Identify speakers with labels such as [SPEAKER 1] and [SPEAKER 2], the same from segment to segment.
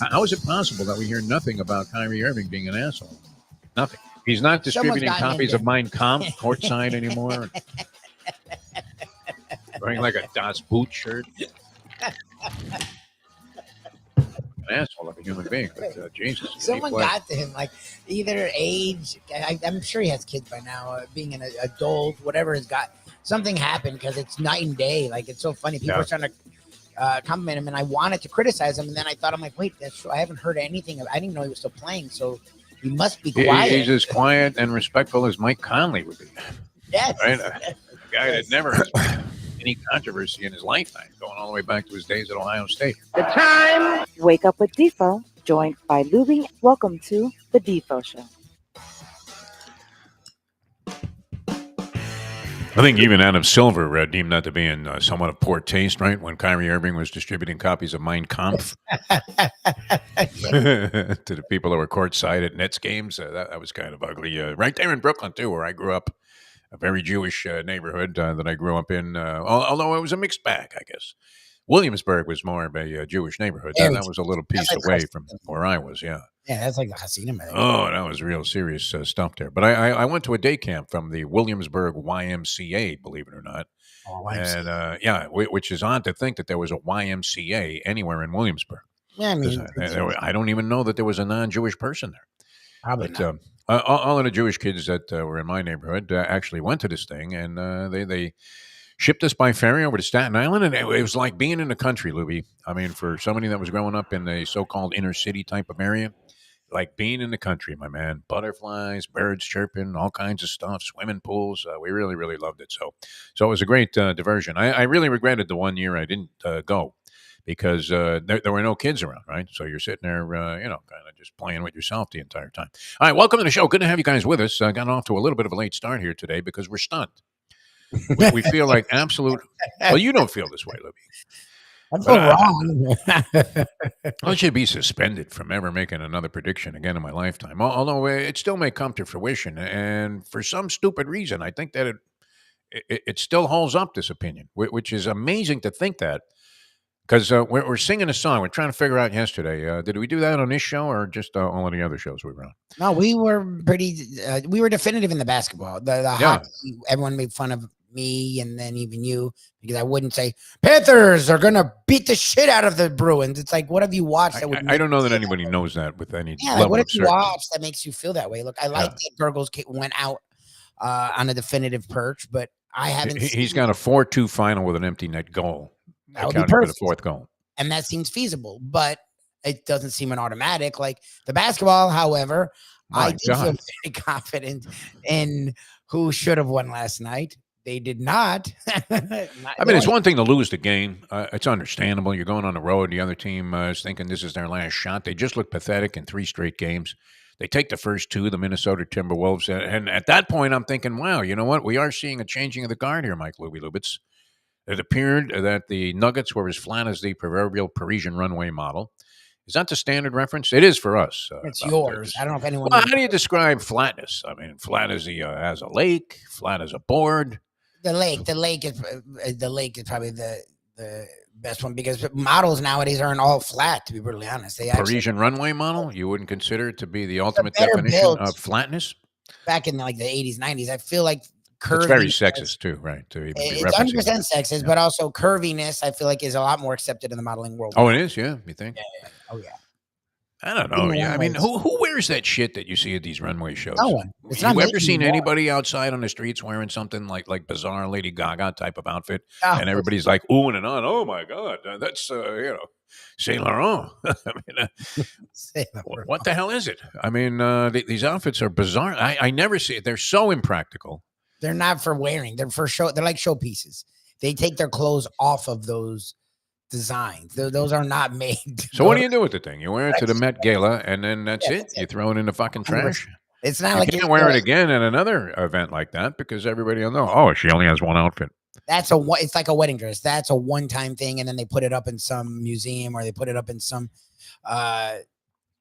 [SPEAKER 1] How is it possible that we hear nothing about Kyrie Irving being an asshole? Nothing. He's not
[SPEAKER 2] Someone's
[SPEAKER 1] distributing
[SPEAKER 2] gotten
[SPEAKER 1] copies
[SPEAKER 2] into
[SPEAKER 1] of Mein Kampf courtside anymore. Wearing like a Das Boot shirt. An asshole of a human being, but Jesus.
[SPEAKER 2] Someone got to him, like either age. I'm sure he has kids by now. Being an adult, whatever has got something happened because it's night and day. Like it's so funny. People are trying to compliment him, and I wanted to criticize him, and then I thought, I'm like, wait, that's true. I haven't heard anything. I didn't even know he was still playing, so he must be quiet.
[SPEAKER 1] He's as quiet and respectful as Mike Conley would be.
[SPEAKER 2] Yes,
[SPEAKER 1] right? A guy that never has any controversy in his lifetime, going all the way back to his days at Ohio State.
[SPEAKER 3] The time. Wake up with Defo, joined by Lubie. Welcome to the Defo Show.
[SPEAKER 1] I think even Adam Silver deemed that to be in somewhat of poor taste, right? When Kyrie Irving was distributing copies of Mein Kampf to the people that were courtside at Nets games. That was kind of ugly. Right there in Brooklyn, too, where I grew up. A very Jewish neighborhood that I grew up in, although it was a mixed bag, I guess. Williamsburg was more of a Jewish neighborhood. That was a little piece away from where I was,
[SPEAKER 2] Yeah, that's like the Hasidim.
[SPEAKER 1] Oh, that was real serious stuff there. But I went to a day camp from the Williamsburg YMCA, believe it or not.
[SPEAKER 2] Oh,
[SPEAKER 1] and which is odd to think that there was a YMCA anywhere in Williamsburg.
[SPEAKER 2] Yeah, I mean,
[SPEAKER 1] I don't even know that there was a non-Jewish person there.
[SPEAKER 2] Probably not.
[SPEAKER 1] All of the Jewish kids that were in my neighborhood actually went to this thing, and they shipped us by ferry over to Staten Island, and it was like being in the country, Lubie. I mean, for somebody that was growing up in a so-called inner city type of area, like being in the country, my man. Butterflies, birds chirping, all kinds of stuff, swimming pools. We really, really loved it. So it was a great diversion. I really regretted the one year I didn't go. Because there were no kids around, right? So you're sitting there, kind of just playing with yourself the entire time. All right, welcome to the show. Good to have you guys with us. Got off to a little bit of a late start here today because we're stunned. We feel like absolute. Well, you don't feel this way, Libby.
[SPEAKER 2] I feel wrong.
[SPEAKER 1] I should be suspended from ever making another prediction again in my lifetime. Although it still may come to fruition, and for some stupid reason, I think that it still holds up. This opinion, which is amazing to think that. Because we're singing a song. We're trying to figure out yesterday. Did we do that on this show or just all of the other shows we were on?
[SPEAKER 2] No, we were pretty. We were definitive in the basketball. The hockey, everyone made fun of me and then even you because I wouldn't say Panthers are gonna beat the shit out of the Bruins. It's like, what have you watched?
[SPEAKER 1] I don't know that anybody knows that with any.
[SPEAKER 2] Yeah, like, what have you watched that makes you feel that way? Look, I like that Gurgles went out on a definitive perch, but I haven't.
[SPEAKER 1] He's got a 4-2 final with an empty net goal.
[SPEAKER 2] That would be perfect.
[SPEAKER 1] For the fourth goal.
[SPEAKER 2] And that seems feasible, but it doesn't seem an automatic. Like the basketball, however, I do feel very confident in who should have won last night. They did not.
[SPEAKER 1] I mean, it's one thing to lose the game. It's understandable. You're going on the road. The other team is thinking this is their last shot. They just look pathetic in 3 straight games. They take the first 2, the Minnesota Timberwolves. And at that point, I'm thinking, wow, you know what? We are seeing a changing of the guard here, Mike Lubitz. It appeared that the Nuggets were as flat as the proverbial Parisian runway model. Is that the standard reference? It is for us.
[SPEAKER 2] It's yours. I don't know if anyone.
[SPEAKER 1] Well, how do you describe flatness? I mean, flat as as a lake, flat as a board.
[SPEAKER 2] The lake is probably the best one because models nowadays aren't all flat. To be brutally honest,
[SPEAKER 1] Parisian runway model. You wouldn't consider it to be the ultimate definition of flatness.
[SPEAKER 2] Back in like the 80s, 90s, I feel like.
[SPEAKER 1] It's very sexist too, right?
[SPEAKER 2] It's 100% sexist, but also curviness, I feel like, is a lot more accepted in the modeling world.
[SPEAKER 1] Oh, it is? Yeah, you think?
[SPEAKER 2] Yeah. Oh, yeah.
[SPEAKER 1] I don't know. Yeah, I mean, who wears that shit that you see at these runway shows?
[SPEAKER 2] No one.
[SPEAKER 1] Have you ever seen anybody outside on the streets wearing something like bizarre Lady Gaga type of outfit? And everybody's like oohing and on. Oh, my God. That's, Saint Laurent. I mean, what the hell is it? I mean, these outfits are bizarre. I never see it. They're so impractical.
[SPEAKER 2] They're not for wearing. They're for show. They're like showpieces. They take their clothes off of those designs. Those are not made.
[SPEAKER 1] So what do you do with the thing? You wear it to the Met Gala, and then that's it? You throw it in the fucking trash?
[SPEAKER 2] It's not
[SPEAKER 1] you can't wear it again at another event like that because everybody will know, oh, she only has one outfit.
[SPEAKER 2] It's like a wedding dress. That's a one-time thing, and then they put it up in some museum or they put it up in some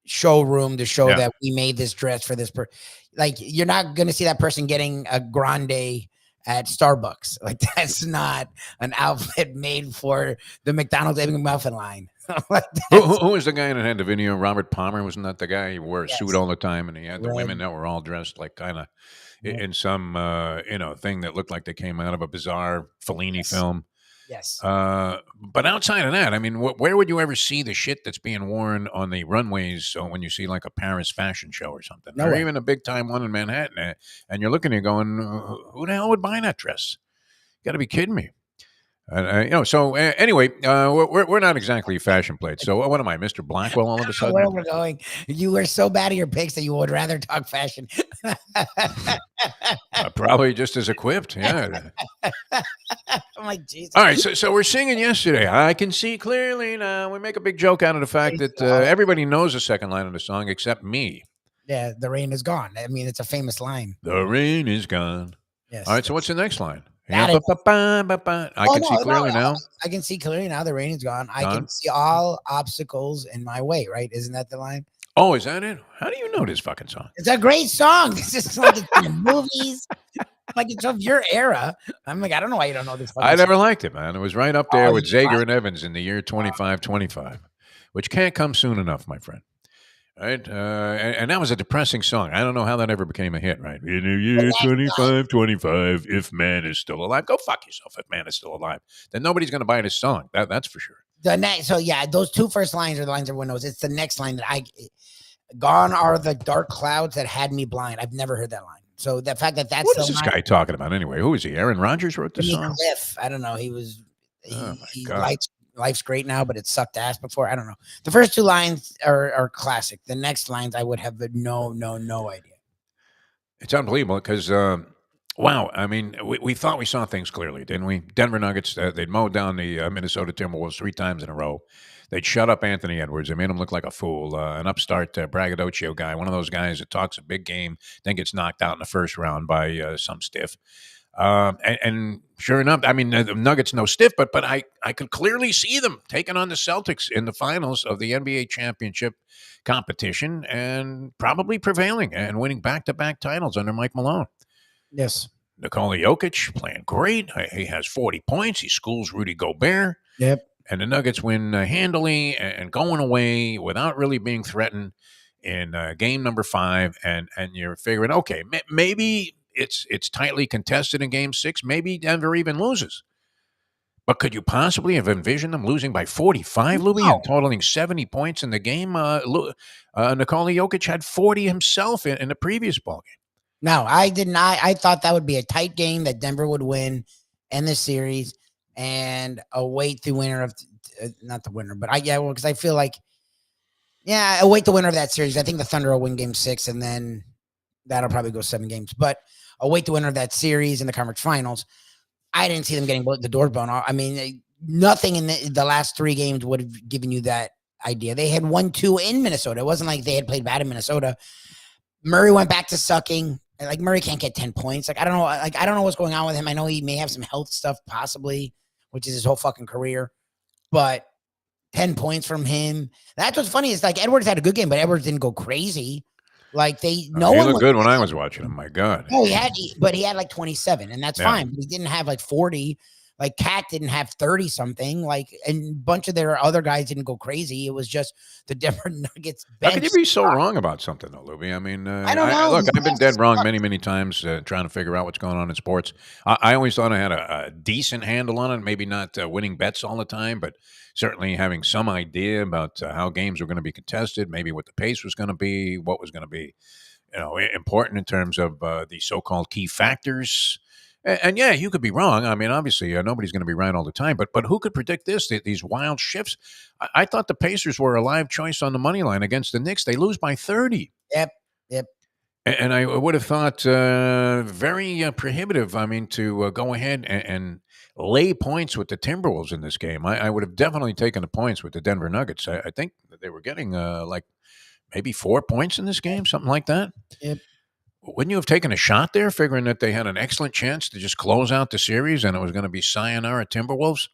[SPEAKER 2] showroom to show that we made this dress for this person. Like, you're not going to see that person getting a grande at Starbucks. Like, that's not an outfit made for the McDonald's Egg McMuffin line. Like,
[SPEAKER 1] Who was the guy that had the video? Robert Palmer, wasn't that the guy? He wore a suit
[SPEAKER 2] yes,
[SPEAKER 1] all the time, and he had the women
[SPEAKER 2] red.
[SPEAKER 1] that were all dressed like kind of
[SPEAKER 2] Yep,
[SPEAKER 1] in some thing that looked like they came out of a bizarre Fellini
[SPEAKER 2] yes,
[SPEAKER 1] film.
[SPEAKER 2] yes.
[SPEAKER 1] But outside of that, I mean, where would you ever see the shit that's being worn on the runways? So when you see like a Paris fashion show or something, or
[SPEAKER 2] Nowhere.
[SPEAKER 1] even a big time one in Manhattan, and you're looking, you're going, who the hell would buy that dress? You got to be kidding me. So anyway, we're not exactly fashion plates. So what am I, Mr. Blackwell? All of a
[SPEAKER 2] Where
[SPEAKER 1] sudden,
[SPEAKER 2] we're going. You were so bad at your picks that you would rather talk fashion.
[SPEAKER 1] probably just as equipped. Yeah.
[SPEAKER 2] I'm like, Jesus.
[SPEAKER 1] All right. So we're singing yesterday. I can see clearly now. We make a big joke out of the fact that everybody knows the second line of the song except me.
[SPEAKER 2] Yeah, the rain is gone. I mean, it's a famous line.
[SPEAKER 1] The rain is gone.
[SPEAKER 2] Yes.
[SPEAKER 1] All right. So what's the next line?
[SPEAKER 2] That
[SPEAKER 1] Yeah,
[SPEAKER 2] is-
[SPEAKER 1] I can see clearly now.
[SPEAKER 2] I can see clearly now. The rain is gone. I
[SPEAKER 1] Gone.
[SPEAKER 2] can see all obstacles in my way. Right? Isn't that the line?
[SPEAKER 1] Oh, is that it? How do you know this fucking song?
[SPEAKER 2] It's a great song. It's just like it's in the movies. Like it's of your era. I'm like, I don't know why you don't know this.
[SPEAKER 1] I never liked it, man. It was right up there with
[SPEAKER 2] you
[SPEAKER 1] Zager and Evans in the year 2525, which can't come soon enough, my friend. Right? And that was a depressing song. I don't know how that ever became a hit, right? In the year 2525, if man is still alive. Go fuck yourself if man is still alive. Then nobody's going to buy this song. That's for sure.
[SPEAKER 2] The next, so yeah, those two first lines are the lines everyone knows. It's the next line that gone are the dark clouds that had me blind. I've never heard that line. So the fact that that's
[SPEAKER 1] what
[SPEAKER 2] the
[SPEAKER 1] is this
[SPEAKER 2] line,
[SPEAKER 1] guy talking about anyway? Who is he? Aaron Rodgers wrote this song?
[SPEAKER 2] Cliff. I don't know. He was.
[SPEAKER 1] Oh my
[SPEAKER 2] He
[SPEAKER 1] God.
[SPEAKER 2] life's great now, but it sucked ass before. I don't know. The first two lines are classic. The next lines I would have no idea.
[SPEAKER 1] It's unbelievable because, wow, I mean, we thought we saw things clearly, didn't we? Denver Nuggets, they'd mowed down the Minnesota Timberwolves 3 times in a row. They'd shut up Anthony Edwards. They made him look like a fool, an upstart braggadocio guy, one of those guys that talks a big game, then gets knocked out in the first round by some stiff. And sure enough, I mean, the Nuggets no stiff, but I could clearly see them taking on the Celtics in the finals of the NBA championship competition and probably prevailing and winning back-to-back titles under Mike Malone.
[SPEAKER 2] Yes.
[SPEAKER 1] Nikola Jokic playing great. He has 40 points. He schools Rudy Gobert.
[SPEAKER 2] Yep.
[SPEAKER 1] And the Nuggets win handily and going away without really being threatened in game number 5. And you're figuring, okay, maybe it's tightly contested in game 6. Maybe Denver even loses. But could you possibly have envisioned them losing by 45, Lubie, and totaling 70 points in the game? Nikola Jokic had 40 himself in the previous ballgame.
[SPEAKER 2] No, I did not. I thought that would be a tight game that Denver would win in the series and await the winner of not the winner, but because I feel like await the winner of that series. I think the Thunder will win game 6 and then that'll probably go 7 games. But await the winner of that series in the conference finals. I didn't see them getting the doors blown off. I mean, nothing in the last 3 games would have given you that idea. They had 1-2 in Minnesota. It wasn't like they had played bad in Minnesota. Murray went back to sucking. Like Murray can't get 10 points. Like I don't know. Like I don't know what's going on with him. I know he may have some health stuff, possibly, which is his whole fucking career. But 10 points from him. That's what's funny. Is like Edwards had a good game, but Edwards didn't go crazy. Like
[SPEAKER 1] he looked good when I was watching him. My God.
[SPEAKER 2] No, he had like 27, and that's fine. But he didn't have like 40. Like Cat didn't have 30 something. Like, and a bunch of their other guys didn't go crazy. It was just the Denver Nuggets bench.
[SPEAKER 1] How could you be so wrong about something, though, Lubie? I mean,
[SPEAKER 2] I don't know.
[SPEAKER 1] Look, I've been dead wrong many times trying to figure out what's going on in sports. I always thought I had a decent handle on it. Maybe not winning bets all the time, but certainly having some idea about how games were going to be contested, maybe what the pace was going to be, what was going to be, important in terms of the so-called key factors. And yeah, you could be wrong. I mean, obviously, nobody's going to be right all the time. But who could predict this? These wild shifts. I thought the Pacers were a live choice on the money line against the Knicks. They lose by 30.
[SPEAKER 2] Yep.
[SPEAKER 1] And I would have thought very prohibitive. I mean, to go ahead and lay points with the Timberwolves in this game. I would have definitely taken the points with the Denver Nuggets. I think that they were getting like maybe 4 points in this game, something like that.
[SPEAKER 2] Yep.
[SPEAKER 1] Wouldn't you have taken a shot there, figuring that they had an excellent chance to just close out the series and it was going to be sayonara Timberwolves?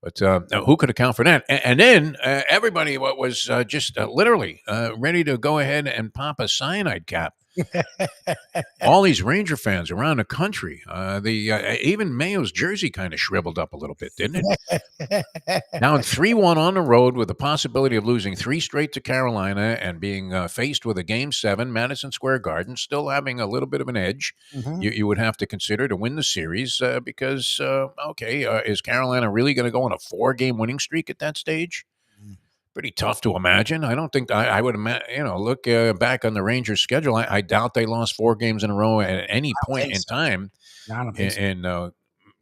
[SPEAKER 1] But who could account for that? And then everybody was just literally ready to go ahead and pop a cyanide cap All these Ranger fans around the country. Even Mayo's jersey kind of shriveled up a little bit, didn't it? Down 3-1 on the road with the possibility of losing 3 straight to Carolina and being faced with a Game 7, Madison Square Garden, still having a little bit of an edge.
[SPEAKER 2] Mhm.
[SPEAKER 1] You would have to consider to win the series because, is Carolina really going to go on a 4-game winning streak at that stage? Pretty tough to imagine. I don't think I would imagine, look back on the Rangers schedule. I doubt they lost 4 games in a row at any point in time
[SPEAKER 2] No, I don't think so.
[SPEAKER 1] in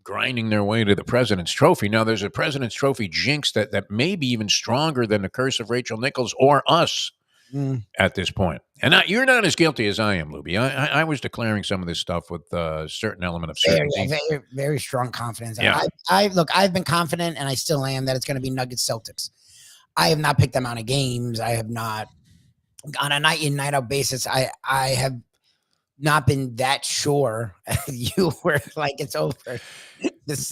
[SPEAKER 1] grinding their way to the President's Trophy. Now, there's a President's Trophy jinx that may be even stronger than the curse of Rachel Nichols or us at this point. And you're not as guilty as I am, Lubie. I was declaring some of this stuff with a certain element of certainty.
[SPEAKER 2] Very, very strong confidence.
[SPEAKER 1] Yeah.
[SPEAKER 2] I've been confident, and I still am, that it's going to be Nuggets Celtics. I have not picked them out of games. I have not, on a night in, night out basis, I have not been that sure. You were like, it's over.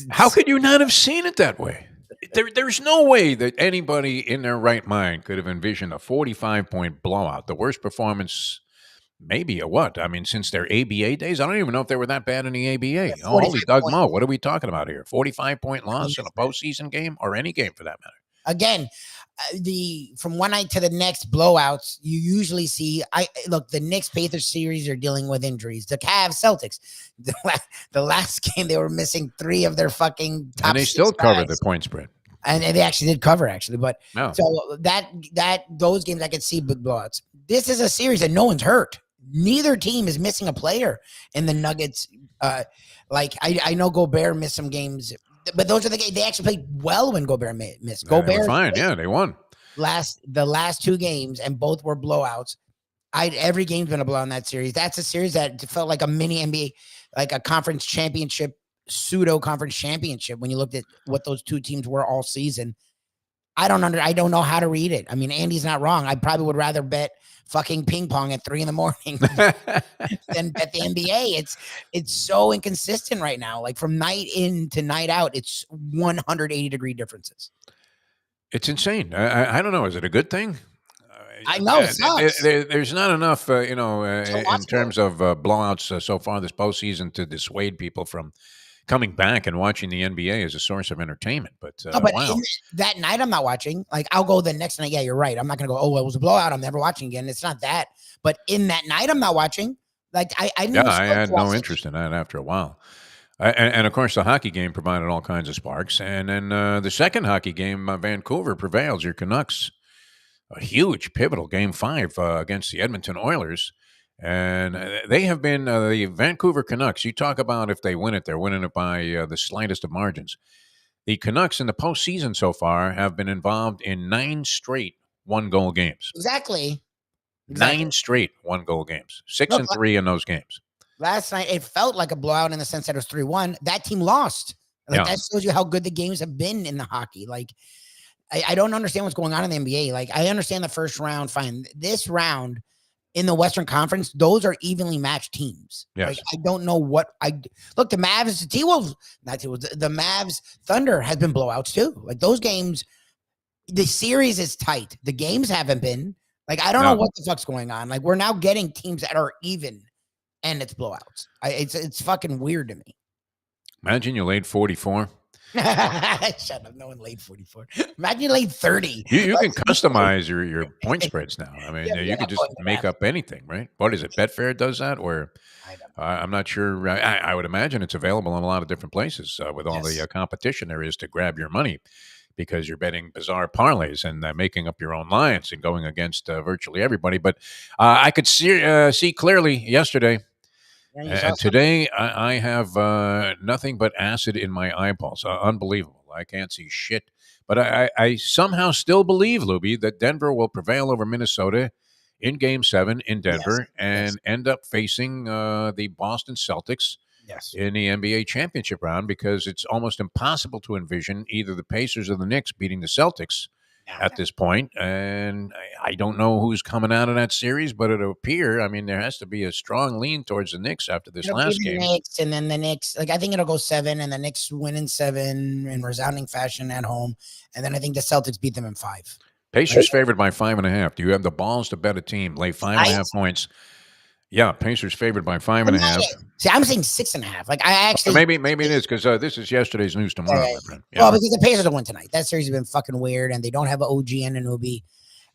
[SPEAKER 1] How could you not have seen it that way? There's no way that anybody in their right mind could have envisioned a 45-point blowout, the worst performance maybe a what? I mean, since their ABA days, I don't even know if they were that bad in the ABA. Oh, holy Doug Moe, what are we talking about here? 45-point loss in a postseason game or any game for that matter.
[SPEAKER 2] Again, from one night to the next blowouts, you usually see. The Knicks Pacers series are dealing with injuries. The Cavs Celtics, the last game they were missing 3 of their fucking top.
[SPEAKER 1] And they still covered the point spread.
[SPEAKER 2] And they actually did cover, but
[SPEAKER 1] no.
[SPEAKER 2] So those games I could see big blowouts. This is a series that no one's hurt. Neither team is missing a player in the Nuggets. I know Gobert missed some games. But those are the games they actually played well when Gobert missed. Gobert
[SPEAKER 1] fine, yeah, they won
[SPEAKER 2] the last 2 games, and both were blowouts. Every game's been a blowout in that series. That's a series that felt like a mini NBA, like a conference championship, pseudo conference championship. When you looked at what those 2 teams were all season, I don't know how to read it. I mean, Andy's not wrong. I probably would rather bet fucking ping pong at 3 a.m. than bet the NBA. It's so inconsistent right now. Like from night in to night out, it's 180-degree differences.
[SPEAKER 1] It's insane. I don't know. Is it a good thing?
[SPEAKER 2] I know it sucks.
[SPEAKER 1] There's not enough, in terms of blowouts so far this postseason to dissuade people from coming back and watching the NBA as a source of entertainment. But wow.
[SPEAKER 2] That night I'm not watching. Like I'll go the next night. Yeah, you're right. I'm not going to go, oh, it was a blowout, I'm never watching again. It's not that. But in that night I'm not watching. Like I
[SPEAKER 1] had no interest in that after a while. And of course, the hockey game provided all kinds of sparks. And then the second hockey game, Vancouver prevails. Your Canucks, a huge, pivotal Game 5 against the Edmonton Oilers. And they have been the Vancouver Canucks. You talk about if they win it, they're winning it by the slightest of margins. The Canucks in the postseason so far have been involved in 9 straight 1-goal games.
[SPEAKER 2] Exactly.
[SPEAKER 1] 9 straight 1-goal games. 6-3 in those games.
[SPEAKER 2] Last night, it felt like a blowout in the sense that it was 3-1. That team lost. That shows you how good the games have been in the hockey. Like, I don't understand what's going on in the NBA. Like, I understand the first round, fine. This round in the Western Conference, those are evenly matched teams.
[SPEAKER 1] Yes.
[SPEAKER 2] Like, I don't know what look, the Mavs, the T-Wolves, not T-Wolves, the Mavs Thunder has been blowouts too. Like those games, the series is tight. The games haven't been. Like, I don't know what the fuck's going on. Like, we're now getting teams that are even and it's blowouts. It's fucking weird to me.
[SPEAKER 1] Imagine you laid 44.
[SPEAKER 2] Shut up. No one laid 44. Imagine you laid 30.
[SPEAKER 1] You can customize your point spreads now. I mean, you could just make up anything, right? What is it? Betfair does that? Or I'm not sure. I would imagine it's available in a lot of different places with all the competition there is to grab your money, because you're betting bizarre parlays and making up your own lines and going against virtually everybody. But I could see clearly yesterday. And today I have nothing but acid in my eyeballs. Unbelievable. I can't see shit. But I somehow still believe, Lubie, that Denver will prevail over Minnesota in Game 7 in Denver and end up facing the Boston Celtics in the NBA championship round, because it's almost impossible to envision either the Pacers or the Knicks beating the Celtics at this point. And I don't know who's coming out of that series, but it'll appear, I mean, there has to be a strong lean towards the Knicks after this last game.
[SPEAKER 2] Knicks, and then the Knicks, like I think it'll go 7, and the Knicks win in 7 in resounding fashion at home. And then I think the Celtics beat them in 5.
[SPEAKER 1] Pacers favored by 5.5. Do you have the balls to bet a team lay 5.5 points Yeah, Pacers favored by
[SPEAKER 2] But not
[SPEAKER 1] 5.5.
[SPEAKER 2] yet. See, I'm saying 6.5. Like I actually
[SPEAKER 1] Maybe it is because this is yesterday's news tomorrow, my friend. Yeah.
[SPEAKER 2] Well, because the Pacers don't win tonight. That series has been fucking weird, and they don't have an OG and an Anunoby.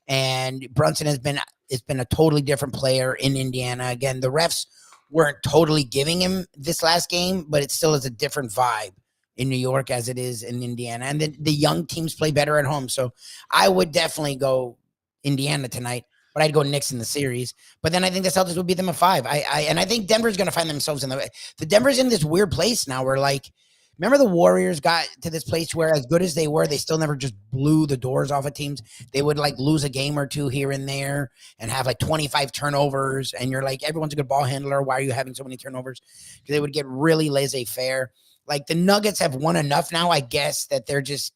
[SPEAKER 2] And Brunson has been a totally different player in Indiana. Again, the refs weren't totally giving him this last game, but it still is a different vibe in New York as it is in Indiana. And then the young teams play better at home. So I would definitely go Indiana tonight, but I'd go Knicks in the series. But then I think the Celtics would beat them at 5. I think Denver's going to find themselves in the Denver's in this weird place now where like, remember the Warriors got to this place where as good as they were, they still never just blew the doors off of teams. They would like lose a game or two here and there and have like 25 turnovers. And you're like, everyone's a good ball handler. Why are you having so many turnovers? Because they would get really laissez-faire. Like the Nuggets have won enough now, I guess, that they're just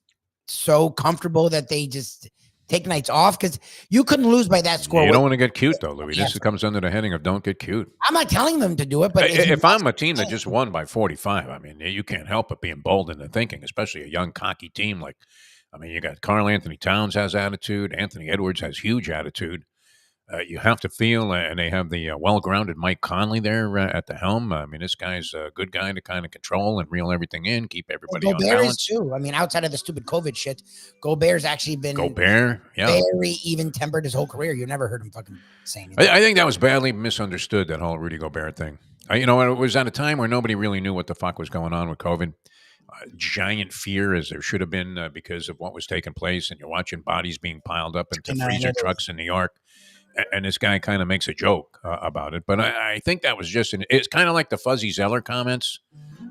[SPEAKER 2] so comfortable that they just take nights off because you couldn't lose by that score.
[SPEAKER 1] You don't want to get cute, though, Louis. This comes under the heading of don't get cute.
[SPEAKER 2] I'm not telling them to do it, but
[SPEAKER 1] if I'm a team that just won by 45, I mean, you can't help but be emboldened in thinking, especially a young, cocky team like, I mean, you got Karl Anthony Towns has attitude. Anthony Edwards has huge attitude. You have to feel, and they have the well-grounded Mike Conley there at the helm. I mean, this guy's a good guy to kind of control and reel everything in, keep everybody on balance.
[SPEAKER 2] Too. I mean, outside of the stupid COVID shit, Gobert's actually been very even-tempered his whole career. You never heard him fucking say anything.
[SPEAKER 1] I think that was badly misunderstood, that whole Rudy Gobert thing. It was at a time where nobody really knew what the fuck was going on with COVID. Giant fear, as there should have been, because of what was taking place, and you're watching bodies being piled up into freezer trucks in New York. And this guy kind of makes a joke about it. But I think that was just it's kind of like the Fuzzy Zeller comments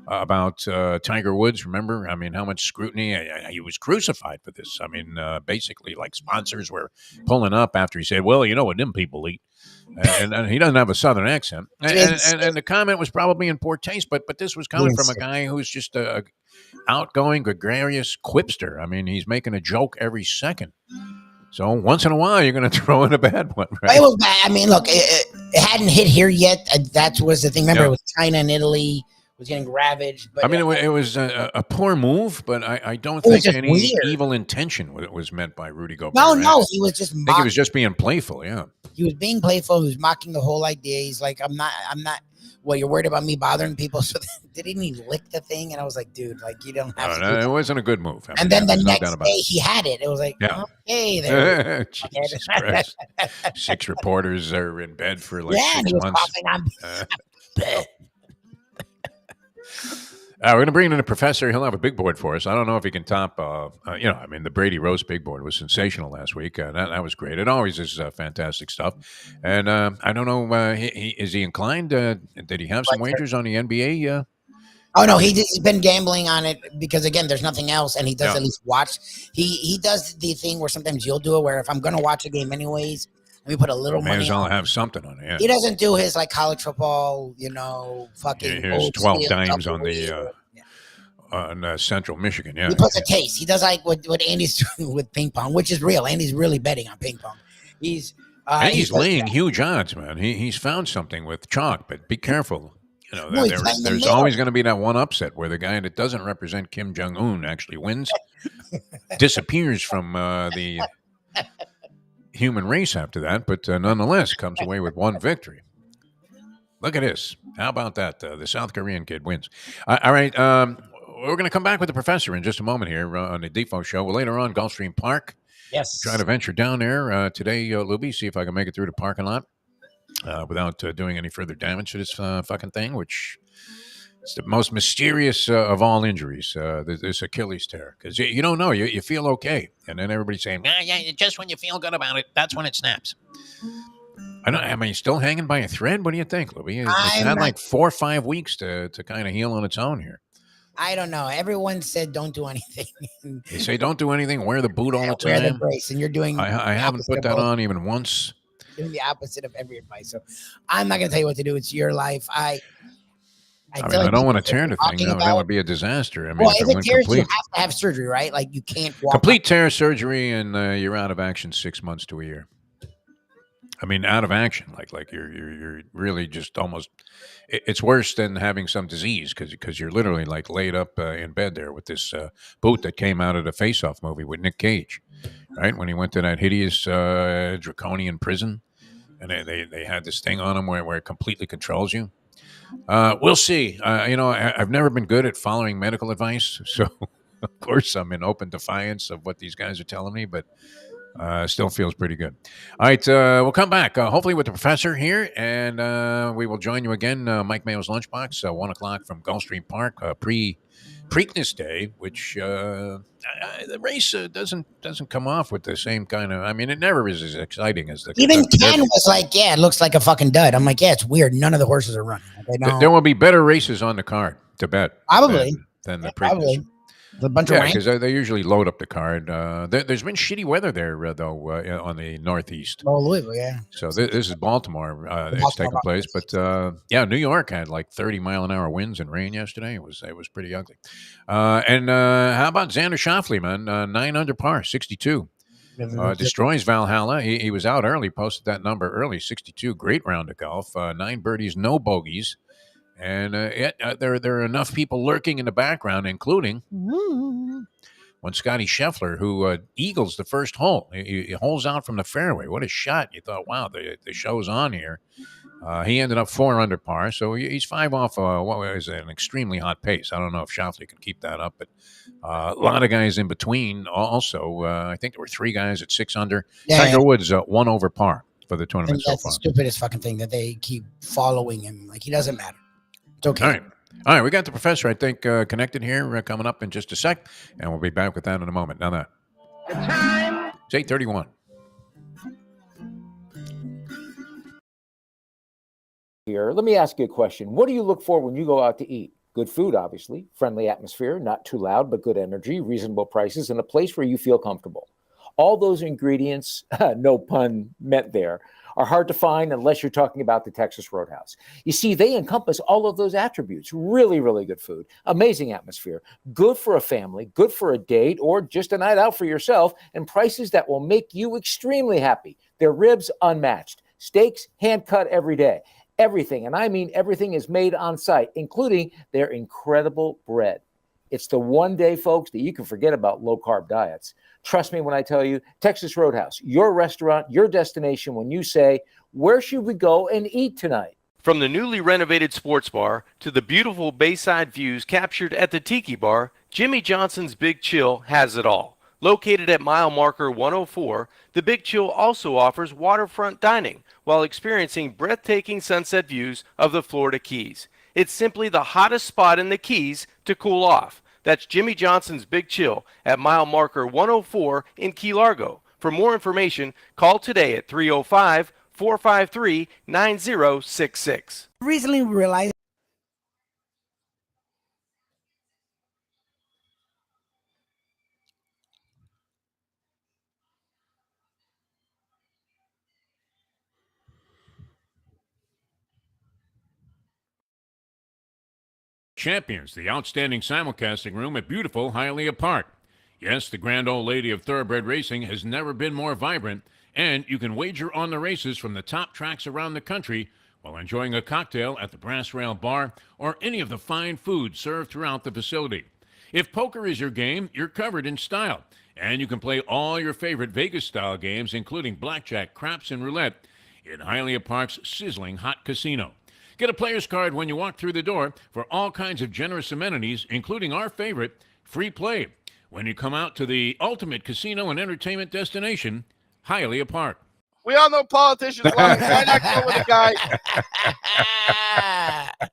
[SPEAKER 1] about Tiger Woods. Remember? I mean, how much scrutiny. He was crucified for this. I mean, basically, like sponsors were pulling up after he said, well, you know what them people eat. And he doesn't have a Southern accent. And the comment was probably in poor taste. But this was coming from a guy who's just a outgoing, gregarious quipster. I mean, he's making a joke every second. So once in a while, you're going to throw in a bad one, right?
[SPEAKER 2] It was bad. I mean, look, it hadn't hit here yet. That was the thing. Remember, it was China and Italy was getting ravaged. But
[SPEAKER 1] I mean, it was a poor move, but I don't think any evil intention was meant by Rudy Gobert.
[SPEAKER 2] No, he was just.
[SPEAKER 1] I think he was just being playful. Yeah,
[SPEAKER 2] he was being playful. He was mocking the whole idea. He's like, I'm not. Well, you're worried about me bothering people, so didn't he lick the thing? And I was like, dude, like you don't have to.
[SPEAKER 1] No, it wasn't a good move. I mean,
[SPEAKER 2] and then the next day he had it. It was like, okay, there.
[SPEAKER 1] Jesus Christ. 6 reporters are in bed for like 6 months. We're going to bring in a professor. He'll have a big board for us. I don't know if he can top, I mean, the Brady Roast big board was sensational last week. That was great. It always is fantastic stuff. And I don't know, is he inclined? Did he have some wagers on the NBA?
[SPEAKER 2] Oh, no, he's been gambling on it because, again, there's nothing else, and he does at least watch. He does the thing where sometimes you'll do it where if I'm going to watch a game anyways, let me put a little money.
[SPEAKER 1] May as well have something on it. Yeah.
[SPEAKER 2] He doesn't do his like college football, fucking.
[SPEAKER 1] Here's 12 dimes on the on Central Michigan. Yeah,
[SPEAKER 2] he puts a taste. He does like what Andy's doing with ping pong, which is real. Andy's really betting on ping pong. He's
[SPEAKER 1] laying huge odds, man. He's found something with chalk, but be careful. There's always going to be that one upset where the guy that doesn't represent Kim Jong-un actually wins, disappears from the human race after that, but nonetheless comes away with one victory. Look at this. How about that? The South Korean kid wins. All right. We're going to come back with the professor in just a moment here on the Defo Show. Well, later on, Gulfstream Park.
[SPEAKER 2] Yes.
[SPEAKER 1] Try to venture down there today, Lubie, see if I can make it through the parking lot without doing any further damage to this fucking thing, which is the most mysterious of all injuries, this Achilles tear. Because you don't know. You feel okay. And then everybody's saying, yeah, just when you feel good about it, that's when it snaps. Am I still hanging by a thread? What do you think, Lubie? It's had like 4 or 5 weeks to kind of heal on its own here.
[SPEAKER 2] I don't know. Everyone said don't do anything.
[SPEAKER 1] They say don't do anything. Wear the boot all the time.
[SPEAKER 2] Wear the brace, and you're doing.
[SPEAKER 1] I haven't put that on even once.
[SPEAKER 2] Doing the opposite of every advice. So I'm not going to tell you what to do. It's your life. I
[SPEAKER 1] don't want to tear the thing. That would be a disaster. I mean,
[SPEAKER 2] if it tears, you have to have surgery, right? Like you can't walk.
[SPEAKER 1] Complete tear surgery, and you're out of action 6 months to a year. I mean, out of action, like you're really just almost. It's worse than having some disease because you're literally like laid up in bed there with this boot that came out of the Face Off movie with Nick Cage, right? When he went to that hideous draconian prison and they had this thing on them where it completely controls you. We'll see. I've never been good at following medical advice, so of course I'm in open defiance of what these guys are telling me, but still feels pretty good. All right, we'll come back, hopefully with the professor here, and we will join you again, Mike Mayo's Lunchbox, 1 o'clock from Gulfstream Park, Preakness Day, which the race doesn't come off with the same kind of. I mean, it never is as exciting as the
[SPEAKER 2] Even
[SPEAKER 1] Kentucky
[SPEAKER 2] Ken
[SPEAKER 1] Derby.
[SPEAKER 2] was like, "Yeah, it looks like a fucking dud." I'm like, "Yeah, it's weird. None of the horses are running. They don't."
[SPEAKER 1] There will be better races on the card to bet
[SPEAKER 2] Probably
[SPEAKER 1] than the Preakness.
[SPEAKER 2] probably. A bunch of
[SPEAKER 1] Yeah,
[SPEAKER 2] rank.
[SPEAKER 1] because they usually load up the card. There's been shitty weather there, though, on the Northeast.
[SPEAKER 2] Oh, Louisville, yeah.
[SPEAKER 1] So this is Baltimore. It's taking place, but New York had like 30-mile-an-hour winds and rain yesterday. It was pretty ugly. And how about Xander Schauffele, man? 9 under par, 62. Destroys Valhalla. He was out early, posted that number early, 62. Great round of golf. 9 birdies, no bogeys. And there are enough people lurking in the background, including one Scotty Scheffler, who eagles the first hole. He holes out from the fairway. What a shot. You thought, wow, the show's on here. He ended up 4 under par, so he's 5 off what is an extremely hot pace. I don't know if Schauffele can keep that up, but a lot of guys in between also. I think there were 3 guys at 6 under.
[SPEAKER 2] Yeah,
[SPEAKER 1] Tiger Woods 1 over par for the tournament so
[SPEAKER 2] that's
[SPEAKER 1] far.
[SPEAKER 2] the stupidest fucking thing that they keep following him. Like, he doesn't matter. It's okay.
[SPEAKER 1] All right, we got the professor, I think, connected here coming up in just a sec, and we'll be back with that in a moment. Now that. The time. It's 8:31.
[SPEAKER 4] Here, let me ask you a question. What do you look for when you go out to eat? Good food, obviously, friendly atmosphere, not too loud, but good energy, reasonable prices, and a place where you feel comfortable. All those ingredients, no pun meant there, are hard to find unless you're talking about the Texas Roadhouse. You see, they encompass all of those attributes. Really, really good food, amazing atmosphere, good for a family, good for a date, or just a night out for yourself, and prices that will make you extremely happy. Their ribs, unmatched. Steaks, hand-cut every day. Everything, and I mean everything, is made on site, including their incredible bread. It's the one day, folks, that you can forget about low-carb diets. Trust me when I tell you, Texas Roadhouse, your restaurant, your destination when you say, where should we go and eat tonight?
[SPEAKER 5] From the newly renovated sports bar to the beautiful bayside views captured at the Tiki Bar, Jimmy Johnson's Big Chill has it all. Located at mile marker 104, the Big Chill also offers waterfront dining while experiencing breathtaking sunset views of the Florida Keys. It's simply the hottest spot in the Keys to cool off. That's Jimmy Johnson's Big Chill at mile marker 104 in Key Largo. For more information, call today at 305-453-9066.
[SPEAKER 2] Recently realized.
[SPEAKER 1] Champions, the outstanding simulcasting room at beautiful Hialeah Park. Yes, the grand old lady of thoroughbred racing has never been more vibrant, and you can wager on the races from the top tracks around the country while enjoying a cocktail at the Brass Rail Bar or any of the fine food served throughout the facility. If poker is your game, you're covered in style, and you can play all your favorite Vegas-style games, including blackjack, craps, and roulette, in Hialeah Park's sizzling hot casino. Get a player's card when you walk through the door for all kinds of generous amenities, including our favorite, free play, when you come out to the ultimate casino and entertainment destination, Hialeah Park.
[SPEAKER 6] We all know politicians lie. Why not go with a guy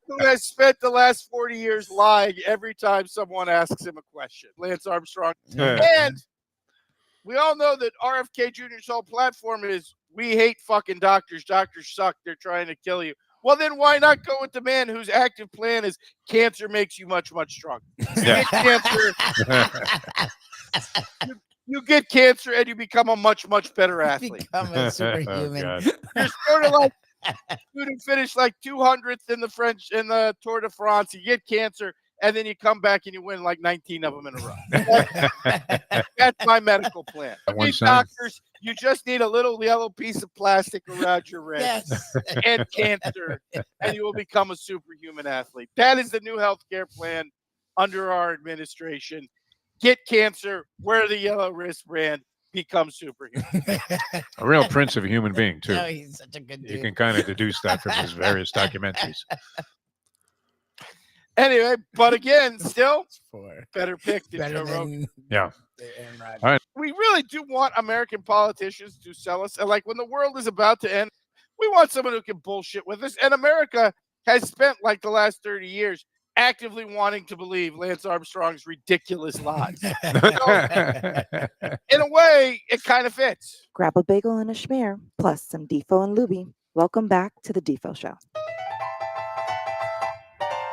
[SPEAKER 6] who has spent the last 40 years lying every time someone asks him a question? Lance Armstrong. And we all know that RFK Jr.'s whole platform is, we hate fucking doctors. Doctors suck. They're trying to kill you. Well, then why not go with the man whose active plan is cancer makes you much, much stronger? You get cancer, you get cancer, and you become a much, much better athlete.
[SPEAKER 2] Become a superhuman.
[SPEAKER 1] Oh,
[SPEAKER 6] You're sort of like dude who finished like 200th in the Tour de France. You get cancer, and then you come back and you win like 19 of them in a row. That's my medical plan. These doctors, you just need a little yellow piece of plastic around your wrist and cancer, and you will become a superhuman athlete. That is the new healthcare plan under our administration. Get cancer, wear the yellow wristband, become superhuman.
[SPEAKER 1] A real prince of a human being, too.
[SPEAKER 2] Oh, he's such a good dude.
[SPEAKER 1] You can kind of deduce that from his various documentaries.
[SPEAKER 6] Anyway, but again, still better pick than
[SPEAKER 2] Better
[SPEAKER 6] Joe Rogan.
[SPEAKER 2] than
[SPEAKER 1] Yeah.
[SPEAKER 2] Aaron Rodgers.
[SPEAKER 1] All right.
[SPEAKER 6] We really do want American politicians to sell us. And like when the world is about to end, we want someone who can bullshit with us. And America has spent like the last 30 years actively wanting to believe Lance Armstrong's ridiculous lies. So, in a way, it kind of fits.
[SPEAKER 3] Grab a bagel and a schmear, plus some Defo and Lubie. Welcome back to the Defo Show.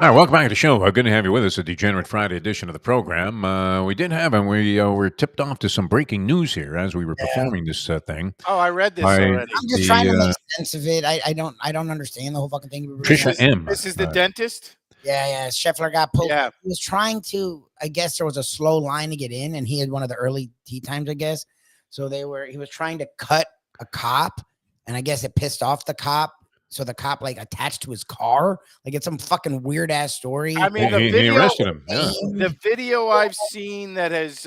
[SPEAKER 1] All right, welcome back to the show. Good to have you with us, a Degenerate Friday edition of the program. We did have, and we were tipped off to some breaking news here as we were performing this thing.
[SPEAKER 6] Oh, I read this already.
[SPEAKER 2] I'm just trying to make sense of it. I don't understand the whole fucking thing.
[SPEAKER 1] Trisha M.
[SPEAKER 6] This is the dentist?
[SPEAKER 2] Yeah. Scheffler got pulled.
[SPEAKER 6] Yeah.
[SPEAKER 2] He was trying to, I guess there was a slow line to get in, and he had one of the early tee times, I guess. So he was trying to cut a cop, and I guess it pissed off the cop. So the cop like attached to his car, like it's some fucking weird ass story.
[SPEAKER 6] I mean,
[SPEAKER 1] he arrested him. Yeah.
[SPEAKER 6] The video I've seen that has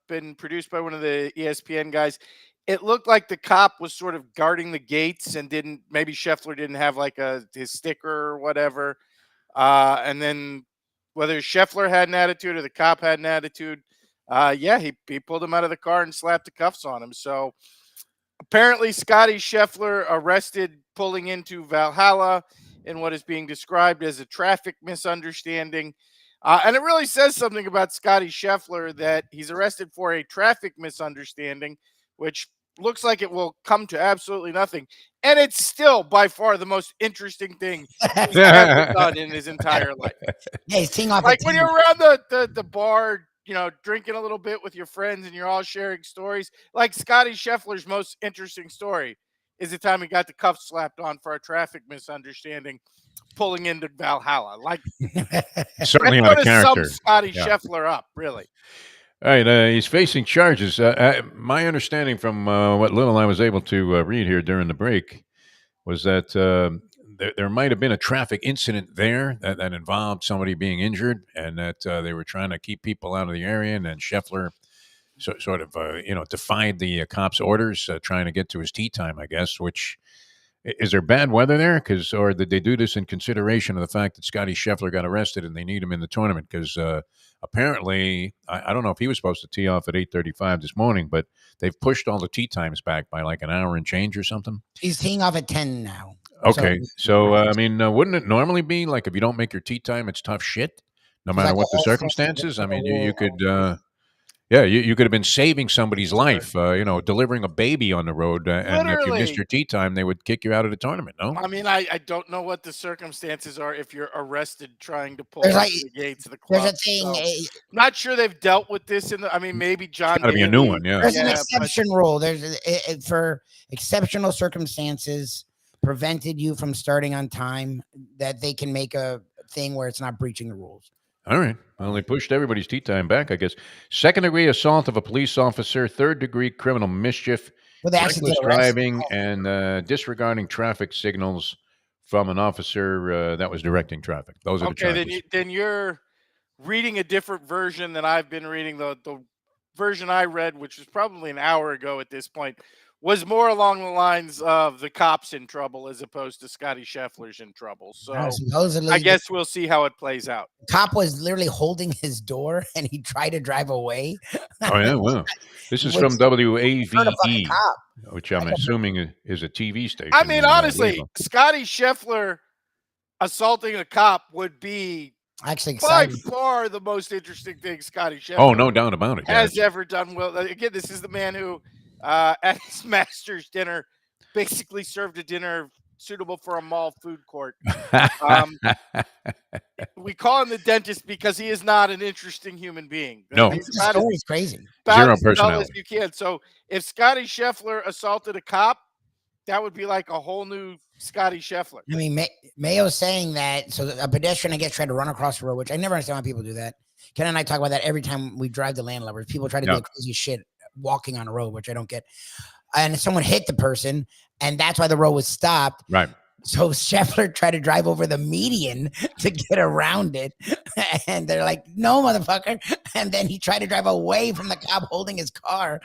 [SPEAKER 6] been produced by one of the ESPN guys, it looked like the cop was sort of guarding the gates and maybe Scheffler didn't have like his sticker or whatever. And then whether Scheffler had an attitude or the cop had an attitude, he pulled him out of the car and slapped the cuffs on him. So apparently Scotty Scheffler arrested pulling into Valhalla in what is being described as a traffic misunderstanding. And it really says something about Scotty Scheffler that he's arrested for a traffic misunderstanding, which looks like it will come to absolutely nothing. And it's still by far the most interesting thing he's ever done in his entire life.
[SPEAKER 2] Yeah, he's teeing off.
[SPEAKER 6] Like when you're around the bar, drinking a little bit with your friends and you're all sharing stories. Like Scotty Scheffler's most interesting story is the time he got the cuffs slapped on for a traffic misunderstanding pulling into Valhalla. Like
[SPEAKER 1] certainly out of character.
[SPEAKER 6] Sum Scotty Scheffler up, really.
[SPEAKER 1] All right, he's facing charges. My understanding from what little I was able to read here during the break was that there might have been a traffic incident there that involved somebody being injured, and that they were trying to keep people out of the area, and then Scheffler sort of defied the cops' orders, trying to get to his tee time, I guess. Which is there bad weather there? Or did they do this in consideration of the fact that Scotty Scheffler got arrested and they need him in the tournament? Because apparently, I don't know if he was supposed to tee off at 8:35 this morning, but they've pushed all the tee times back by like an hour and change or something.
[SPEAKER 2] He's teeing off at 10 now.
[SPEAKER 1] Okay, so I mean, wouldn't it normally be like if you don't make your tee time, it's tough shit, no matter what the circumstances? I mean, you could, you could have been saving somebody's life, delivering a baby on the road, and if you missed your tee time, they would kick you out of the tournament. No,
[SPEAKER 6] I mean, I don't know what the circumstances are if you're arrested trying to pull out the gates of the club.
[SPEAKER 2] There's a thing.
[SPEAKER 6] I'm not sure they've dealt with this maybe John.
[SPEAKER 1] Got to be a new one, yeah.
[SPEAKER 2] There's an exception rule. There's for exceptional circumstances prevented you from starting on time, that they can make a thing where it's not breaching the rules.
[SPEAKER 1] All right. Well, they pushed everybody's tee time back, I guess. Second-degree assault of a police officer, third-degree criminal mischief, reckless driving, and disregarding traffic signals from an officer that was directing traffic. Those are the charges.
[SPEAKER 6] Okay, then you're reading a different version than I've been reading. The version I read, which was probably an hour ago at this point, was more along the lines of the cops in trouble as opposed to Scotty Scheffler's in trouble. So
[SPEAKER 2] supposedly,
[SPEAKER 6] I guess we'll see how it plays out.
[SPEAKER 2] The cop was literally holding his door and he tried to drive away.
[SPEAKER 1] Oh, yeah, wow. This is from WAVE, which I'm assuming is a TV station.
[SPEAKER 6] I mean, honestly, Scotty Scheffler assaulting a cop would be
[SPEAKER 2] actually
[SPEAKER 6] by far the most interesting thing Scotty Scheffler
[SPEAKER 1] no doubt about it,
[SPEAKER 6] has ever done. Well, again, this is the man who at his master's dinner basically served a dinner suitable for a mall food court. We call him the dentist because he is not an interesting human being.
[SPEAKER 1] No,
[SPEAKER 2] he's crazy.
[SPEAKER 1] Zero personality.
[SPEAKER 6] As you can. So if Scotty Scheffler assaulted a cop, that would be like a whole new Scotty Scheffler.
[SPEAKER 2] I mean, Mayo's saying that. So a pedestrian, I guess, tried to run across the road, which I never understand why people do that. Ken and I talk about that every time we drive the landlubbers. People try to do crazy shit walking on a road, which I don't get. And someone hit the person, and that's why the road was stopped.
[SPEAKER 1] Right.
[SPEAKER 2] So Scheffler tried to drive over the median to get around it. And they're like, no, motherfucker. And then he tried to drive away from the cop holding his car.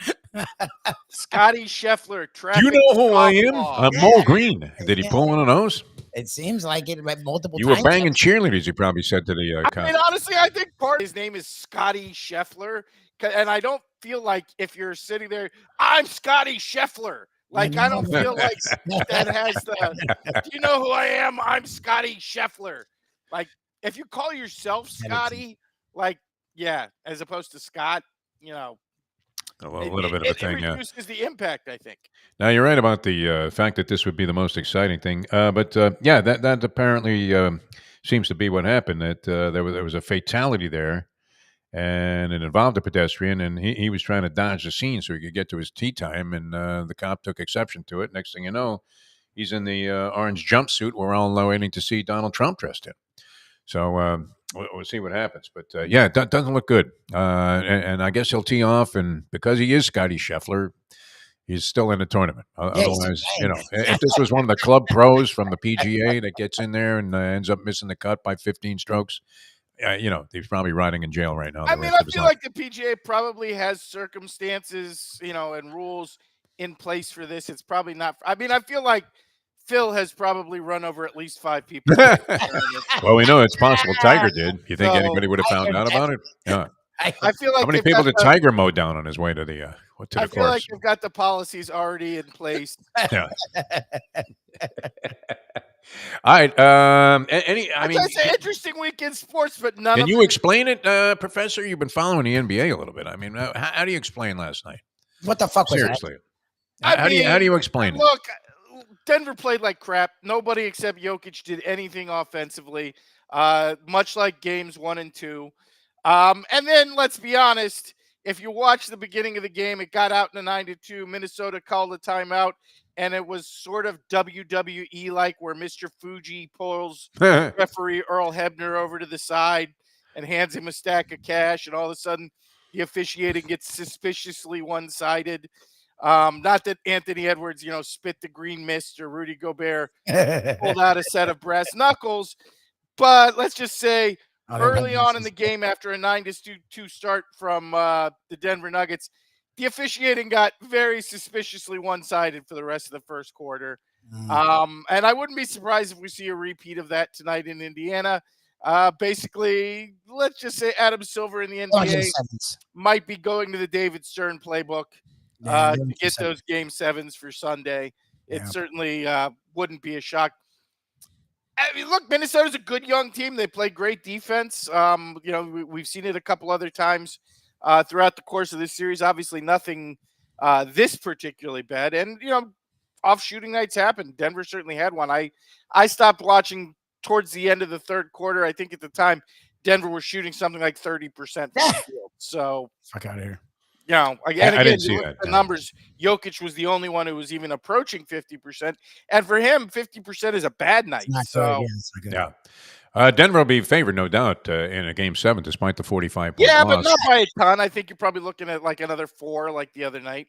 [SPEAKER 6] Scotty Scheffler,
[SPEAKER 1] Do
[SPEAKER 6] traffic
[SPEAKER 1] you know who I am?
[SPEAKER 6] scofflaw.
[SPEAKER 1] I'm Mo Green. Did he pull one of those?
[SPEAKER 2] It seems like it multiple
[SPEAKER 1] You were
[SPEAKER 2] times.
[SPEAKER 1] banging cheerleaders, he probably said to the
[SPEAKER 6] I
[SPEAKER 1] cop.
[SPEAKER 6] mean, honestly, I think part of his name is Scotty Scheffler. And I don't feel like if you're sitting there, I'm Scotty Scheffler. Like, I don't feel like that has the, do you know who I am? I'm Scotty Scheffler. Like, if you call yourself Scotty, like, yeah, as opposed to Scott, you know,
[SPEAKER 1] A little bit of a thing,
[SPEAKER 6] it
[SPEAKER 1] yeah.
[SPEAKER 6] reduces the impact, I think.
[SPEAKER 1] Now, you're right about the fact that this would be the most exciting thing. But yeah, that apparently seems to be what happened, that there was a fatality there, and it involved a pedestrian, and he was trying to dodge the scene so he could get to his tee time, and the cop took exception to it. Next thing you know, he's in the orange jumpsuit we're all waiting to see Donald Trump dressed in. So we'll see what happens. But yeah, it doesn't look good. And I guess he'll tee off, and because he is Scotty Scheffler, he's still in the tournament. Otherwise, if this was one of the club pros from the PGA that gets in there and ends up missing the cut by 15 strokes, he's probably rotting in jail right now.
[SPEAKER 6] I mean, I feel like the PGA probably has circumstances, and rules in place for this. It's probably not. I mean, I feel like Phil has probably run over at least 5 people.
[SPEAKER 1] Well, we know it's possible Tiger did. You think anybody would have found out about it? Yeah.
[SPEAKER 6] I feel like
[SPEAKER 1] how many people did Tiger mow down on his way to the
[SPEAKER 6] I feel
[SPEAKER 1] course?
[SPEAKER 6] like they've got the policies already in place.
[SPEAKER 1] Yeah. All right.
[SPEAKER 6] It's an interesting week in sports, but none.
[SPEAKER 1] Can
[SPEAKER 6] of
[SPEAKER 1] you explain it, Professor? You've been following the NBA a little bit. I mean, how do you explain last night?
[SPEAKER 2] What the fuck was
[SPEAKER 1] Seriously?
[SPEAKER 2] that?
[SPEAKER 1] How do you explain it?
[SPEAKER 6] Look, Denver played like crap. Nobody except Jokic did anything offensively, much like games 1 and 2. And then let's be honest, if you watch the beginning of the game, it got out in a 9-2. Minnesota called a timeout, and it was sort of WWE like, where Mr. Fuji pulls referee Earl Hebner over to the side and hands him a stack of cash, and all of a sudden the officiating gets suspiciously one-sided. Not that Anthony Edwards, spit the green mist, or Rudy Gobert pulled out a set of brass knuckles, but let's just say early on in the game, after a 9-2 start from the Denver Nuggets, the officiating got very suspiciously one-sided for the rest of the first quarter. And I wouldn't be surprised if we see a repeat of that tonight in Indiana. Basically, let's just say Adam Silver in the NBA might be going to the David Stern playbook to get those game 7s for Sunday. It certainly wouldn't be a shock. I mean, look, Minnesota's a good young team. They play great defense. We've seen it a couple other times throughout the course of this series. Obviously, nothing this particularly bad. And, off shooting nights happen. Denver certainly had one. I stopped watching towards the end of the third quarter. I think at the time, Denver was shooting something like 30% from the field. So,
[SPEAKER 2] fuck out of here.
[SPEAKER 6] Again,
[SPEAKER 1] I didn't see that.
[SPEAKER 6] The numbers, Jokic was the only one who was even approaching 50%. And for him, 50% is a bad night.
[SPEAKER 2] It's not good.
[SPEAKER 1] Yeah. Denver will be favored, no doubt, in a game 7, despite the 45 point
[SPEAKER 6] loss.
[SPEAKER 1] but
[SPEAKER 6] not by a ton. I think you're probably looking at like another 4 like the other night.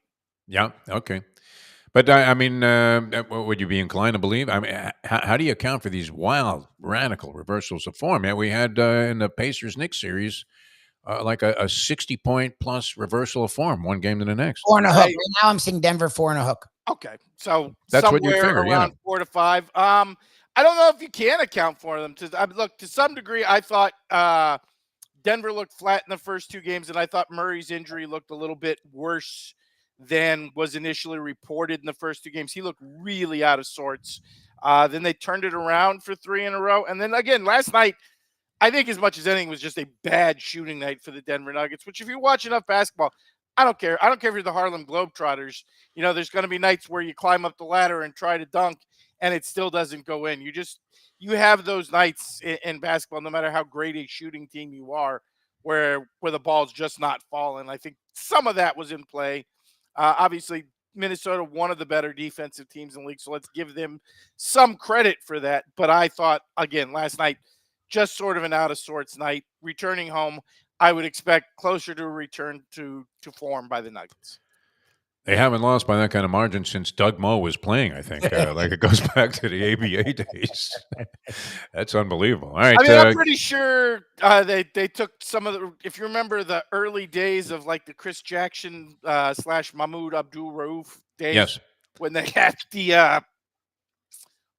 [SPEAKER 1] Yeah, okay. But, I mean, would you be inclined to believe? I mean, how do you account for these wild, radical reversals of form? Yeah, we had in the Pacers-Knicks series, like a 60-point plus reversal of form, one game to the next.
[SPEAKER 2] 4 and a hook. Right now I'm seeing Denver 4 and a hook.
[SPEAKER 6] Okay. So
[SPEAKER 1] that's
[SPEAKER 6] somewhere
[SPEAKER 1] what you figure,
[SPEAKER 6] around 4 to 5. I don't know if you can account for them. Look, to some degree, I thought Denver looked flat in the first 2 games, and I thought Murray's injury looked a little bit worse than was initially reported in the first 2 games. He looked really out of sorts. Then they turned it around for 3 in a row. And then again, last night, I think as much as anything was just a bad shooting night for the Denver Nuggets, which if you watch enough basketball, I don't care. I don't care if you're the Harlem Globetrotters. There's going to be nights where you climb up the ladder and try to dunk and it still doesn't go in. You have those nights in basketball, no matter how great a shooting team you are, where the ball's just not falling. I think some of that was in play. Obviously, Minnesota, one of the better defensive teams in the league, so let's give them some credit for that. But I thought, again, last night, just sort of an out of sorts night. Returning home, I would expect closer to a return to form by the Nuggets.
[SPEAKER 1] They haven't lost by that kind of margin since Doug Moe was playing, I think. Like it goes back to the ABA days. That's unbelievable. All right.
[SPEAKER 6] I mean, I'm pretty sure they took some of the. If you remember the early days of like the Chris Jackson / Mahmoud Abdul Rauf days,
[SPEAKER 1] yes.
[SPEAKER 6] when they had the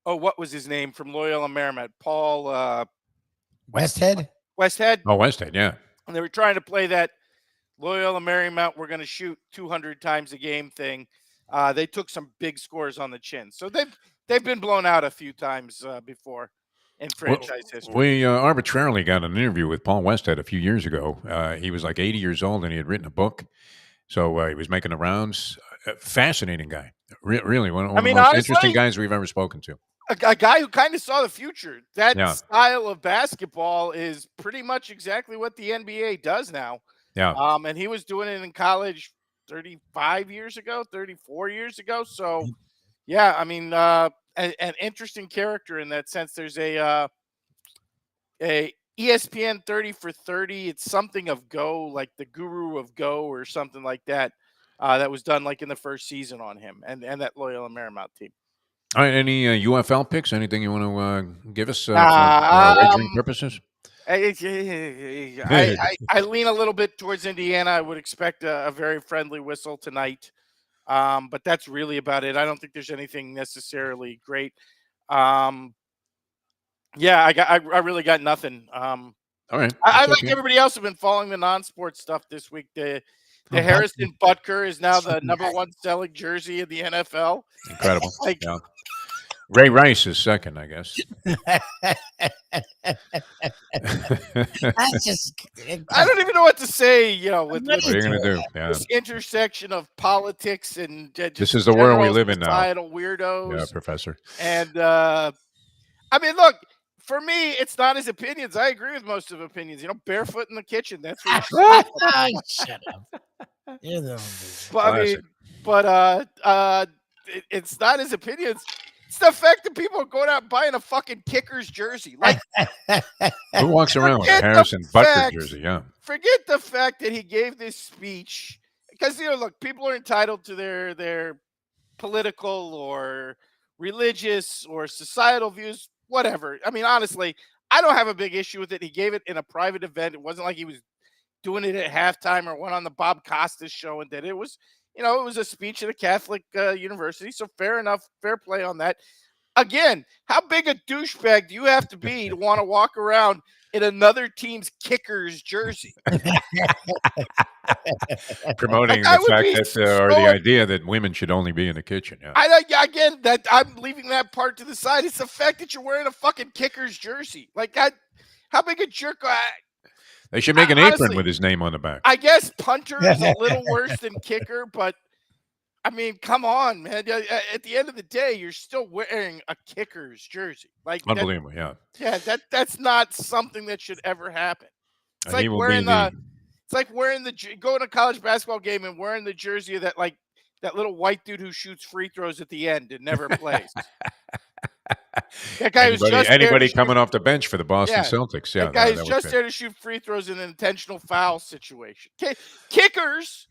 [SPEAKER 6] what was his name from Loyola Marymount? Paul
[SPEAKER 2] Westhead.
[SPEAKER 1] Oh, Westhead, yeah.
[SPEAKER 6] And they were trying to play that Loyola Marymount, we're going to shoot 200 times a game thing. They took some big scores on the chin. So they've been blown out a few times before in franchise history.
[SPEAKER 1] We arbitrarily got an interview with Paul Westhead a few years ago. He was like 80 years old and he had written a book. So he was making the rounds. Fascinating guy. Really, one of the most
[SPEAKER 6] honestly,
[SPEAKER 1] interesting guys we've ever spoken to.
[SPEAKER 6] A guy who kind of saw the future. That style of basketball is pretty much exactly what the NBA does now.
[SPEAKER 1] Yeah.
[SPEAKER 6] And he was doing it in college 34 years ago. So, yeah, I mean, an interesting character in that sense. There's a ESPN 30 for 30. It's something of Go, like the Guru of Go or something like that. That was done like in the first season on him and that Loyola Marymount team.
[SPEAKER 1] All right, any UFL picks? Anything you want to give us for wagering purposes?
[SPEAKER 6] I lean a little bit towards Indiana. I would expect a very friendly whistle tonight, but that's really about it. I don't think there's anything necessarily great. I really got nothing.
[SPEAKER 1] All right,
[SPEAKER 6] I like everybody else have been following the non-sports stuff this week. The Harrison Butker is now the #1 selling jersey in the NFL.
[SPEAKER 1] Incredible. Yeah. Ray Rice is second, I guess.
[SPEAKER 2] That's just.
[SPEAKER 6] I don't even know what to say. With
[SPEAKER 1] what are you going to do? Yeah.
[SPEAKER 6] This intersection of politics and
[SPEAKER 1] this is the world we live in now.
[SPEAKER 6] Societal weirdos.
[SPEAKER 1] Yeah, Professor.
[SPEAKER 6] And I mean, look. For me, it's not his opinions. I agree with most of opinions. Barefoot in the kitchen. That's what
[SPEAKER 2] Shut up. You're the
[SPEAKER 6] it's not his opinions. It's the fact that people are going out and buying a fucking Kickers jersey. Like,
[SPEAKER 1] who walks around with a Harrison Butker jersey? Yeah.
[SPEAKER 6] Forget the fact that he gave this speech because look, people are entitled to their political or religious or societal views. Whatever. I mean, honestly, I don't have a big issue with it. He gave it in a private event. It wasn't like he was doing it at halftime or went on the Bob Costas show and did it. It was, it was a speech at a Catholic university. So fair enough. Fair play on that. Again, how big a douchebag do you have to be to want to walk around in another team's Kickers jersey?
[SPEAKER 1] Promoting the fact that, or the idea that women should only be in the kitchen. Yeah.
[SPEAKER 6] Again, that I'm leaving that part to the side. It's the fact that you're wearing a fucking Kickers jersey. Like, how big a jerk?
[SPEAKER 1] They should make an apron with his name on the back.
[SPEAKER 6] I guess punter is a little worse than kicker, but I mean, come on, man. At the end of the day, you're still wearing a Kickers jersey. Like,
[SPEAKER 1] unbelievable, yeah.
[SPEAKER 6] Yeah, that's not something that should ever happen. It's like wearing going to a college basketball game and wearing the jersey of that little white dude who shoots free throws at the end and never plays. That guy
[SPEAKER 1] anybody coming off the bench for the Boston Celtics. Yeah,
[SPEAKER 6] that guy is just there to shoot free throws in an intentional foul situation. Kickers,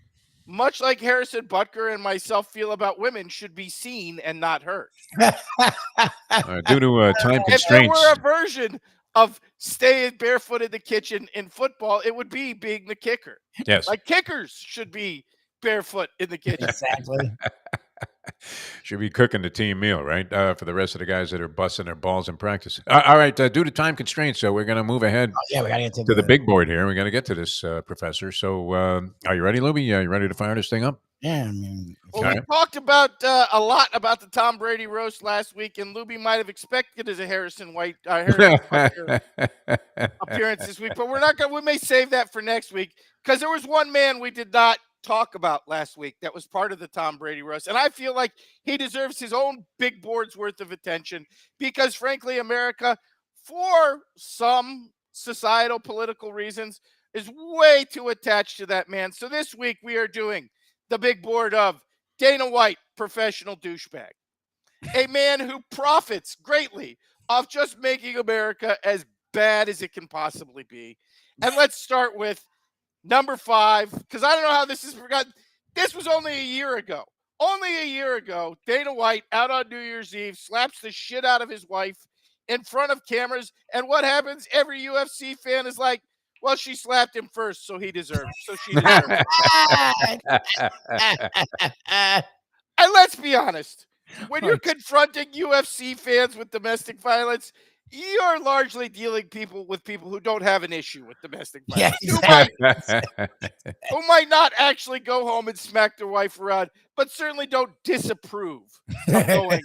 [SPEAKER 6] much like Harrison Butker and myself feel about women, should be seen and not heard.
[SPEAKER 1] Due to time constraints.
[SPEAKER 6] If there were a version of staying barefoot in the kitchen in football, it would be being the kicker.
[SPEAKER 1] Yes.
[SPEAKER 6] Like kickers should be barefoot in the kitchen.
[SPEAKER 2] Exactly.
[SPEAKER 1] Should be cooking the team meal, right? For the rest of the guys that are busting their balls in practice. All right. Due to time constraints, so we're going to move ahead
[SPEAKER 2] we got to get
[SPEAKER 1] to the big board here. We got to get to this, Professor. So are you ready, Lubie? Are you ready to fire this thing up?
[SPEAKER 2] Yeah, I mean,
[SPEAKER 6] we talked about a lot about the Tom Brady roast last week, and Lubie might have expected as a Harrison Butker appearance this week, but we're not going. We may save that for next week because there was one man we did not talk about last week that was part of the Tom Brady roast, and I feel like he deserves his own big board's worth of attention because, frankly, America, for some societal political reasons, is way too attached to that man. So this week we are doing the big board of Dana White, professional douchebag, a man who profits greatly off just making America as bad as it can possibly be. And let's start with number 5, because I don't know how this is forgotten. This was only a year ago. Only a year ago, Dana White out on New Year's Eve slaps the shit out of his wife in front of cameras. And what happens? Every UFC fan is like, well, she slapped him first, so he deserved. So she deserved it. And let's be honest, when you're confronting UFC fans with domestic violence, you're largely dealing with people who don't have an issue with domestic violence.
[SPEAKER 2] Yeah,
[SPEAKER 6] Who might not actually go home and smack their wife around, but certainly don't disapprove of going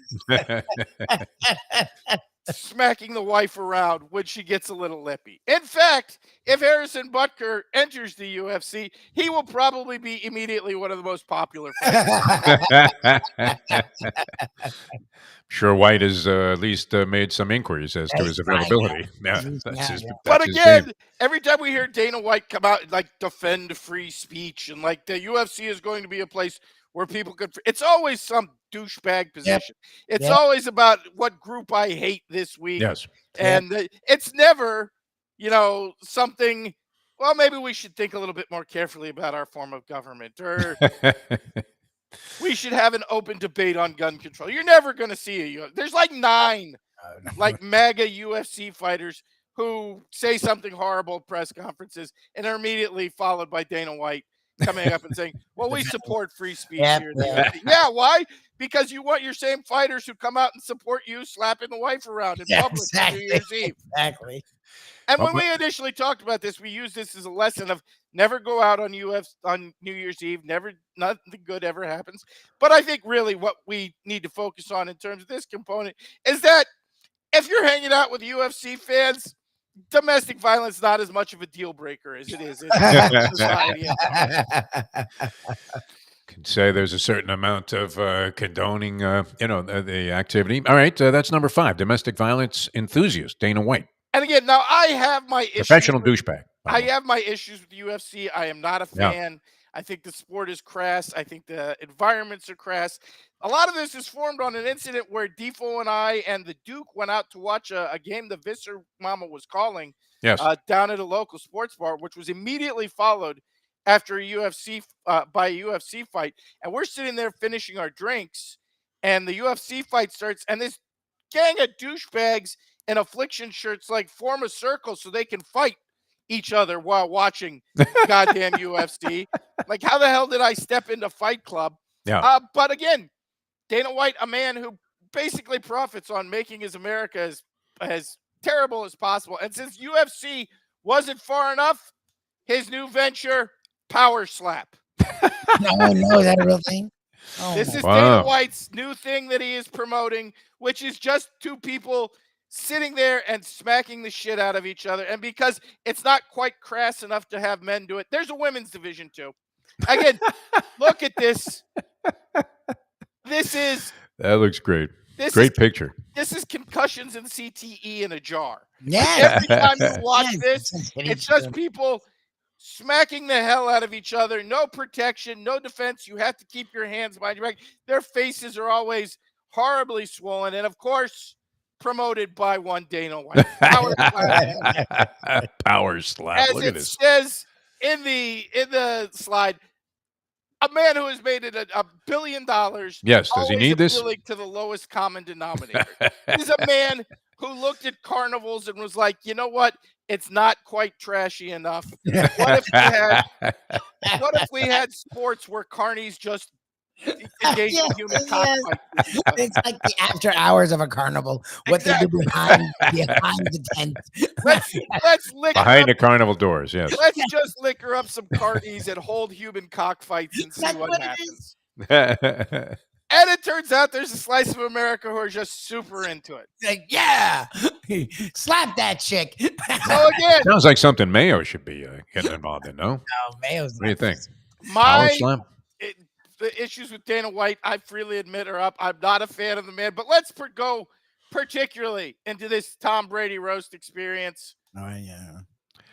[SPEAKER 6] smacking the wife around when she gets a little lippy. In fact, if Harrison Butker enters the UFC, he will probably be immediately one of the most popular fighters.
[SPEAKER 1] Sure, White has at least made some inquiries as to his availability.
[SPEAKER 6] But again, every time we hear Dana White come out and like defend free speech and like the UFC is going to be a place where people could, it's always some douchebag position. It's always about what group I hate this week.
[SPEAKER 1] Yes.
[SPEAKER 6] And it's never, something, well, maybe we should think a little bit more carefully about our form of government, or we should have an open debate on gun control. You're never going to see there's like 9 like MAGA UFC fighters who say something horrible at press conferences and are immediately followed by Dana White coming up and saying, well, we support free speech here. Yeah, why? Because you want your same fighters who come out and support you slapping the wife around in public on New Year's Eve.
[SPEAKER 2] Exactly.
[SPEAKER 6] And when we initially talked about this, we used this as a lesson of never go out on New Year's Eve. Nothing good ever happens. But I think really what we need to focus on in terms of this component is that if you're hanging out with UFC fans, domestic violence is not as much of a deal breaker as it is in society.
[SPEAKER 1] Can say there's a certain amount of condoning, the activity. All right, that's number 5. Domestic violence enthusiast Dana White.
[SPEAKER 6] And again, now I have my issues.
[SPEAKER 1] Professional douchebag.
[SPEAKER 6] I have my issues with the UFC. I am not a fan. Yeah. I think the sport is crass. I think the environments are crass. A lot of this is formed on an incident where Defo and I and the Duke went out to watch a game the Visser Mama was calling down at a local sports bar, which was immediately followed after a UFC fight. And we're sitting there finishing our drinks, and the UFC fight starts, and this gang of douchebags in affliction shirts like form a circle so they can fight each other while watching goddamn UFC. Like, how the hell did I step into Fight Club?
[SPEAKER 1] Yeah.
[SPEAKER 6] But again, Dana White, a man who basically profits on making his America as terrible as possible. And since UFC wasn't far enough, his new venture, Power Slap.
[SPEAKER 2] No, is that a real thing?
[SPEAKER 6] This is Dana White's new thing that he is promoting, which is just 2 people sitting there and smacking the shit out of each other. And because it's not quite crass enough to have men do it, there's a women's division too. Again, look at this.
[SPEAKER 1] That looks great. Great picture.
[SPEAKER 6] This is concussions and CTE in a jar.
[SPEAKER 2] Yeah.
[SPEAKER 6] Every time you watch this, it's just people smacking the hell out of each other. No protection, no defense. You have to keep your hands behind your back. Their faces are always horribly swollen. And of course, promoted by one Dana White.
[SPEAKER 1] Power Slap.
[SPEAKER 6] As it says in the slide, a man who has made it $1 billion.
[SPEAKER 1] Yes, does he need this?
[SPEAKER 6] To the lowest common denominator. He's a man who looked at carnivals and was like, you know what? It's not quite trashy enough. What if we had sports where carnies just engage in human cockfight?
[SPEAKER 2] It's like the after hours of a carnival. What they do behind the tent.
[SPEAKER 6] Let's liquor
[SPEAKER 1] behind the carnival doors. Yes.
[SPEAKER 6] Let's just liquor up some carnies and hold human cockfights and see what happens. And it turns out there's a slice of America who are just super into it.
[SPEAKER 2] Like, yeah, slap that chick.
[SPEAKER 6] So again,
[SPEAKER 1] sounds like something Mayo should be getting involved in. No,
[SPEAKER 2] Mayo's.
[SPEAKER 1] What do you think?
[SPEAKER 6] The issues with Dana White, I freely admit, are up. I'm not a fan of the man, but let's go particularly into this Tom Brady roast experience.
[SPEAKER 2] Oh yeah.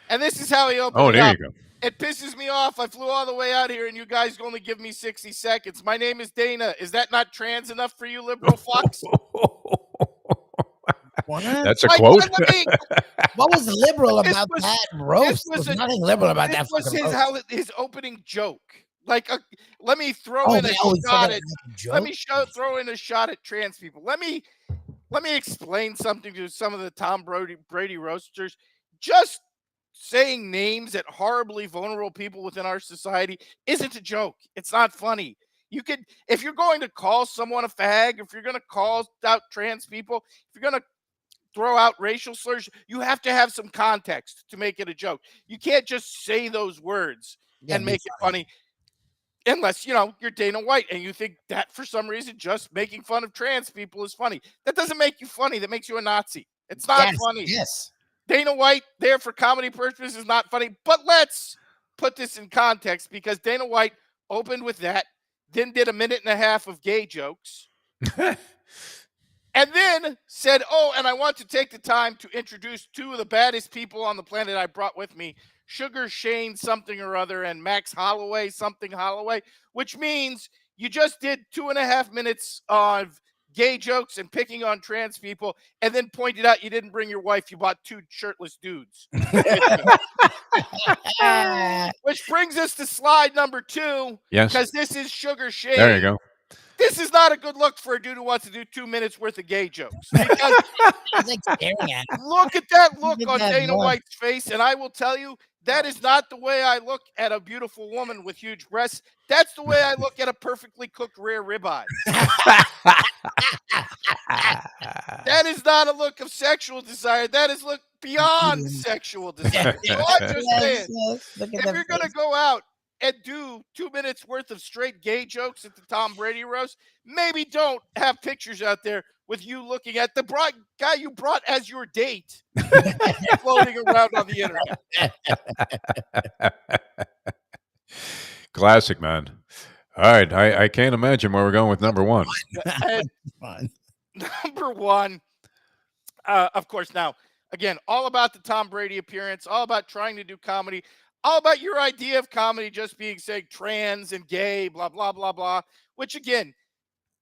[SPEAKER 6] And this is how he opened.
[SPEAKER 1] Oh, there you go.
[SPEAKER 6] It pisses me off. I flew all the way out here, and you guys only give me 60 seconds. My name is Dana. Is that not trans enough for you, liberal fucks?
[SPEAKER 1] That's a quote.
[SPEAKER 2] What was liberal about that roast? There was nothing liberal about that.
[SPEAKER 6] This was his opening joke. let me throw in a shot at throw in a shot at trans people. Let me explain something to some of the Tom Brady roasters. Just saying names at horribly vulnerable people within our society isn't a joke. It's not funny. You could, if you're going to call someone a fag, if you're going to call out trans people, if you're going to throw out racial slurs, you have to have some context to make it a joke. You can't just say those words and make it funny. Unless, you're Dana White and you think that for some reason just making fun of trans people is funny. That doesn't make you funny. That makes you a Nazi. It's not funny.
[SPEAKER 2] Yes.
[SPEAKER 6] Dana White, there for comedy purposes, is not funny. But let's put this in context, because Dana White opened with that, then did a minute and a half of gay jokes, and then said, and I want to take the time to introduce two of the baddest people on the planet I brought with me, Sugar Shane something or other and Max Holloway something Holloway, which means you just did 2.5 minutes of gay jokes and picking on trans people, and then pointed out you didn't bring your wife. You bought two shirtless dudes. Which brings us to slide number 2.
[SPEAKER 1] Yes.
[SPEAKER 6] Because this is Sugar Shane.
[SPEAKER 1] There you go.
[SPEAKER 6] This is not a good look for a dude who wants to do 2 minutes worth of gay jokes. Because look at that look on Dana White's face, and I will tell you, that is not the way I look at a beautiful woman with huge breasts. That's the way I look at a perfectly cooked rare ribeye. That is not a look of sexual desire. That is look beyond sexual desire. So I'm just saying, if you're going to go out and do 2 minutes worth of straight gay jokes at the Tom Brady roast, maybe don't have pictures out there with you looking at the guy you brought as your date floating around on the internet.
[SPEAKER 1] Classic, man. All right. I can't imagine where we're going with number 1.
[SPEAKER 6] Number 1, of course, now, again, all about the Tom Brady appearance, all about trying to do comedy, all about your idea of comedy just being, say, trans and gay, blah, blah, blah, blah, which, again,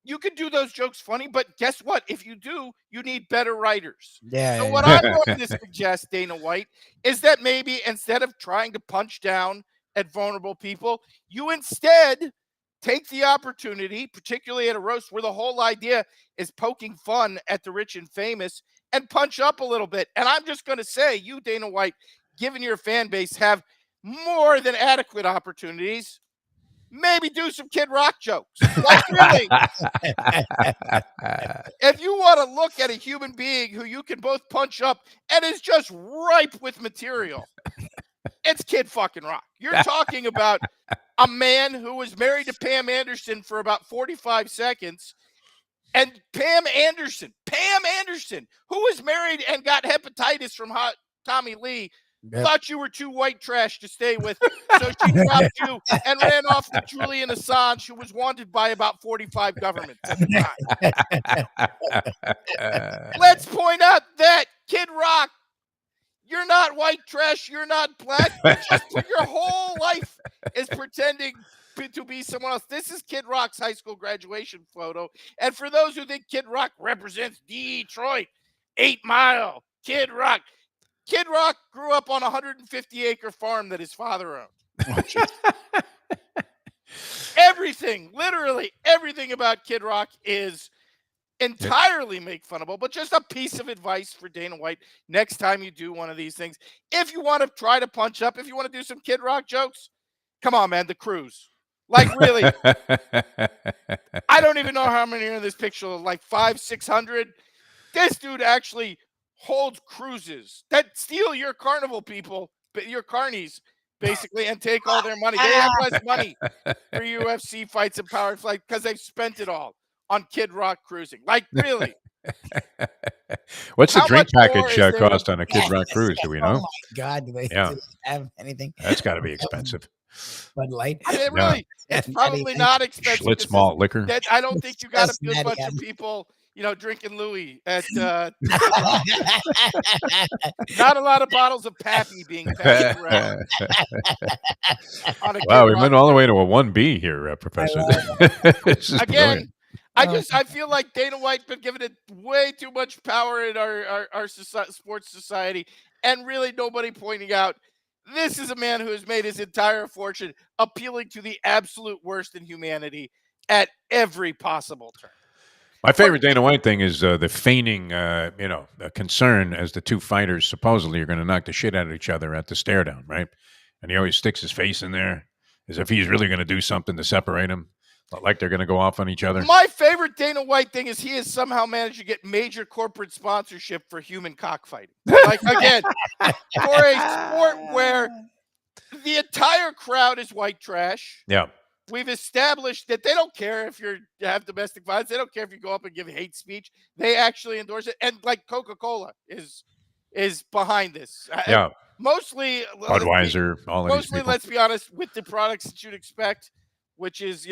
[SPEAKER 6] you can do those jokes funny, but guess what? If you do, you need better writers. What I'm going to suggest, Dana White, is that maybe instead of trying to punch down at vulnerable people, you instead take the opportunity, particularly at a roast where the whole idea is poking fun at the rich and famous, and punch up a little bit. And I'm just going to say, you, Dana White, given your fan base, have more than adequate opportunities. Maybe do some Kid Rock jokes. Like, really, if you want to look at a human being who you can both punch up and is just ripe with material, it's Kid fucking Rock. You're talking about a man who was married to Pam Anderson for about 45 seconds. And Pam Anderson, who was married and got hepatitis from Tommy Lee, thought you were too white trash to stay with, so she dropped you and ran off with Julian Assange, who was wanted by about 45 governments at the time. Let's point out that, Kid Rock, you're not white trash, you're not black, your whole life is pretending to be someone else. This is Kid Rock's high school graduation photo. And for those who think Kid Rock represents Detroit, 8 Mile, Kid Rock grew up on a 150-acre farm that his father owned. Everything, literally everything about Kid Rock is entirely make funnable, but just a piece of advice for Dana White next time you do one of these things. If you want to try to punch up, if you want to do some Kid Rock jokes, come on, man, the cruise. Like, really, I don't even know how many are in this picture, like 500-600. This dude actually holds cruises that steal your carnival people, your carnies, basically, and take all their money. They have less money for UFC fights and power flight because they've spent it all on Kid Rock cruising. Like, really.
[SPEAKER 1] What's the drink package cost on a Kid Rock cruise? Do we know?
[SPEAKER 2] Oh, my God. Do they have anything?
[SPEAKER 1] That's got to be expensive.
[SPEAKER 2] Bud Light.
[SPEAKER 6] I mean, really, it's probably not expensive.
[SPEAKER 1] Schlitz malt liquor.
[SPEAKER 6] I don't think you got a good bunch of people, drinking Louis at not a lot of bottles of Pappy being passed around.
[SPEAKER 1] Wow, we went all the way to a 1B here, Professor.
[SPEAKER 6] Again, I feel like Dana White's been giving it way too much power in our sports society, and really nobody pointing out This is a man who has made his entire fortune appealing to the absolute worst in humanity at every possible turn.
[SPEAKER 1] My favorite Dana White thing is the feigning, concern as the two fighters supposedly are going to knock the shit out of each other at the stare down, right? And he always sticks his face in there as if he's really going to do something to separate them, like they're going to go off on each other.
[SPEAKER 6] My favorite Dana White thing is he has somehow managed to get major corporate sponsorship for human cockfighting. Like, again, for a sport where the entire crowd is white trash.
[SPEAKER 1] Yeah.
[SPEAKER 6] We've established that they don't care if you have domestic violence. They don't care if you go up and give hate speech. They actually endorse it. And like Coca-Cola is behind this.
[SPEAKER 1] Yeah.
[SPEAKER 6] Mostly
[SPEAKER 1] Budweiser, all of these
[SPEAKER 6] mostly,
[SPEAKER 1] people.
[SPEAKER 6] let's be honest, with the products that you'd expect, which is,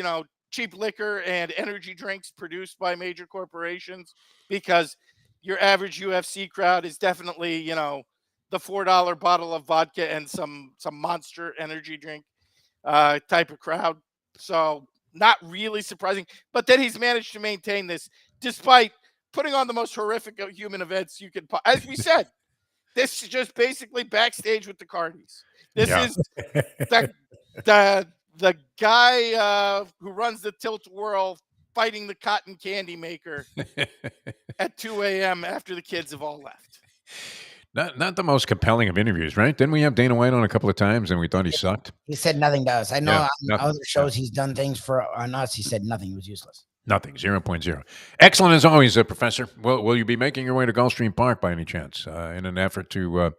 [SPEAKER 6] cheap liquor and energy drinks produced by major corporations, because your average UFC crowd is definitely, the $4 bottle of vodka and some Monster energy drink type of crowd. So not really surprising. But then he's managed to maintain this despite putting on the most horrific of human events you could. As we said, this is just basically backstage with the Cardis. This is the guy who runs the Tilt-A-Whirl fighting the cotton candy maker at 2 a.m. after the kids have all left.
[SPEAKER 1] Not the most compelling of interviews, right? Didn't we have Dana White on a couple of times and we thought he sucked?
[SPEAKER 2] He said nothing to us. I know on other shows
[SPEAKER 1] Yeah.
[SPEAKER 2] he's done things on us. He said nothing. It was useless.
[SPEAKER 1] Nothing, 0.0. Excellent as always, Professor. Will you be making your way to Gulfstream Park by any chance in an effort to,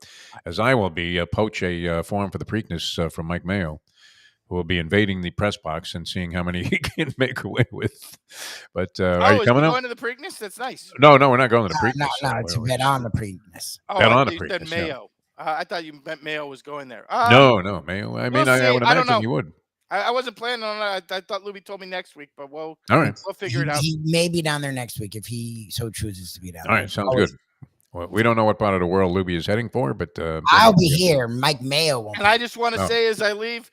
[SPEAKER 1] as I will be, poach a form for the Preakness from Mike Mayo, who will be invading the press box and seeing how many he can make away with. But are you coming out?
[SPEAKER 6] Going to the Preakness? That's nice.
[SPEAKER 1] No, we're not going to the Preakness.
[SPEAKER 2] No, it's bet on the Preakness.
[SPEAKER 1] Bet on the
[SPEAKER 6] Preakness.
[SPEAKER 1] Preakness.
[SPEAKER 6] Mayo. I thought you meant Mayo was going there.
[SPEAKER 1] No, Mayo. I mean,
[SPEAKER 6] we'll
[SPEAKER 1] I would imagine you would.
[SPEAKER 6] I wasn't planning on it. I thought Lubie told me next week, but all
[SPEAKER 1] right.
[SPEAKER 6] We'll figure it out.
[SPEAKER 2] He may be down there next week if he so chooses to be down there.
[SPEAKER 1] All right, sounds good. Well, we don't know what part of the world Lubie is heading for, but
[SPEAKER 2] I'll be here. Mike Mayo won't.
[SPEAKER 6] And I just want to say as I leave,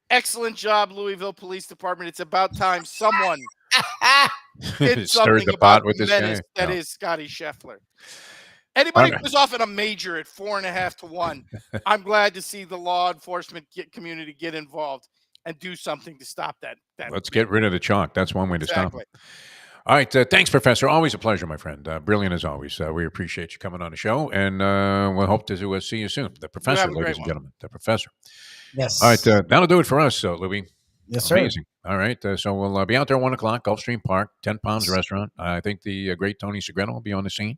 [SPEAKER 6] excellent job, Louisville Police Department. It's about time someone did something
[SPEAKER 1] the
[SPEAKER 6] about
[SPEAKER 1] pot with this
[SPEAKER 6] menace
[SPEAKER 1] guy.
[SPEAKER 6] that is Scotty Scheffler. Anybody who was off in a major at 4.5 to 1, I'm glad to see the law enforcement community get involved and do something to stop that.
[SPEAKER 1] Let's get rid of the chalk. That's one way to stop it. All right. Thanks, Professor. Always a pleasure, my friend. Brilliant as always. We appreciate you coming on the show, and we'll hope to see you soon. The Professor, ladies and gentlemen. The Professor.
[SPEAKER 2] Yes.
[SPEAKER 1] All right. That'll do it for us, Louie.
[SPEAKER 2] Yes, sir.
[SPEAKER 1] Amazing. All right. So we'll be out there at 1 o'clock, Gulfstream Park, 10 Pounds Restaurant. I think the great Tony Segreto will be on the scene.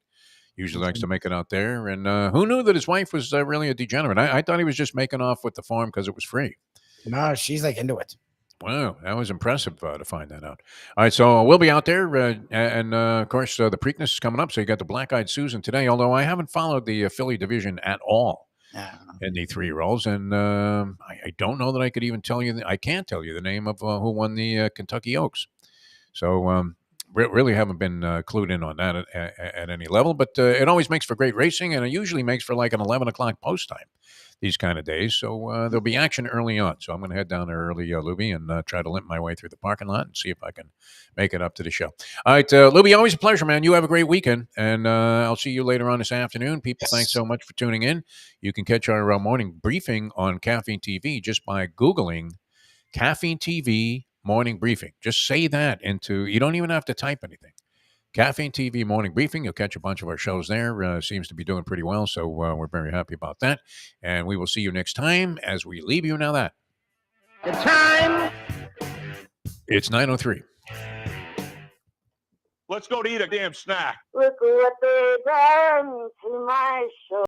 [SPEAKER 1] Usually likes to make it out there. And who knew that his wife was really a degenerate? I thought he was just making off with the farm because it was free.
[SPEAKER 2] No, she's like into it.
[SPEAKER 1] Wow, that was impressive to find that out. All right, so we'll be out there. And, of course, the Preakness is coming up. So you got the Black-Eyed Susan today, although I haven't followed the Philly division at all in the 3-year-olds. And I don't know that I could even tell you. I can't tell you the name of who won the Kentucky Oaks. So really haven't been clued in on that at any level. But it always makes for great racing, and it usually makes for like an 11 o'clock post time these kind of days. So there'll be action early on. So I'm going to head down there early, Lubie, and try to limp my way through the parking lot and see if I can make it up to the show. All right, Lubie, always a pleasure, man. You have a great weekend, and I'll see you later on this afternoon. People, thanks so much for tuning in. You can catch our morning briefing on Caffeine TV just by Googling Caffeine TV Morning Briefing. Just say that you don't even have to type anything. Caffeine TV Morning Briefing. You'll catch a bunch of our shows there. Seems to be doing pretty well, so we're very happy about that. And we will see you next time as we leave you now that.
[SPEAKER 7] The time.
[SPEAKER 1] It's 9:03.
[SPEAKER 8] Let's go to eat a damn snack.
[SPEAKER 7] Look what they done to my show.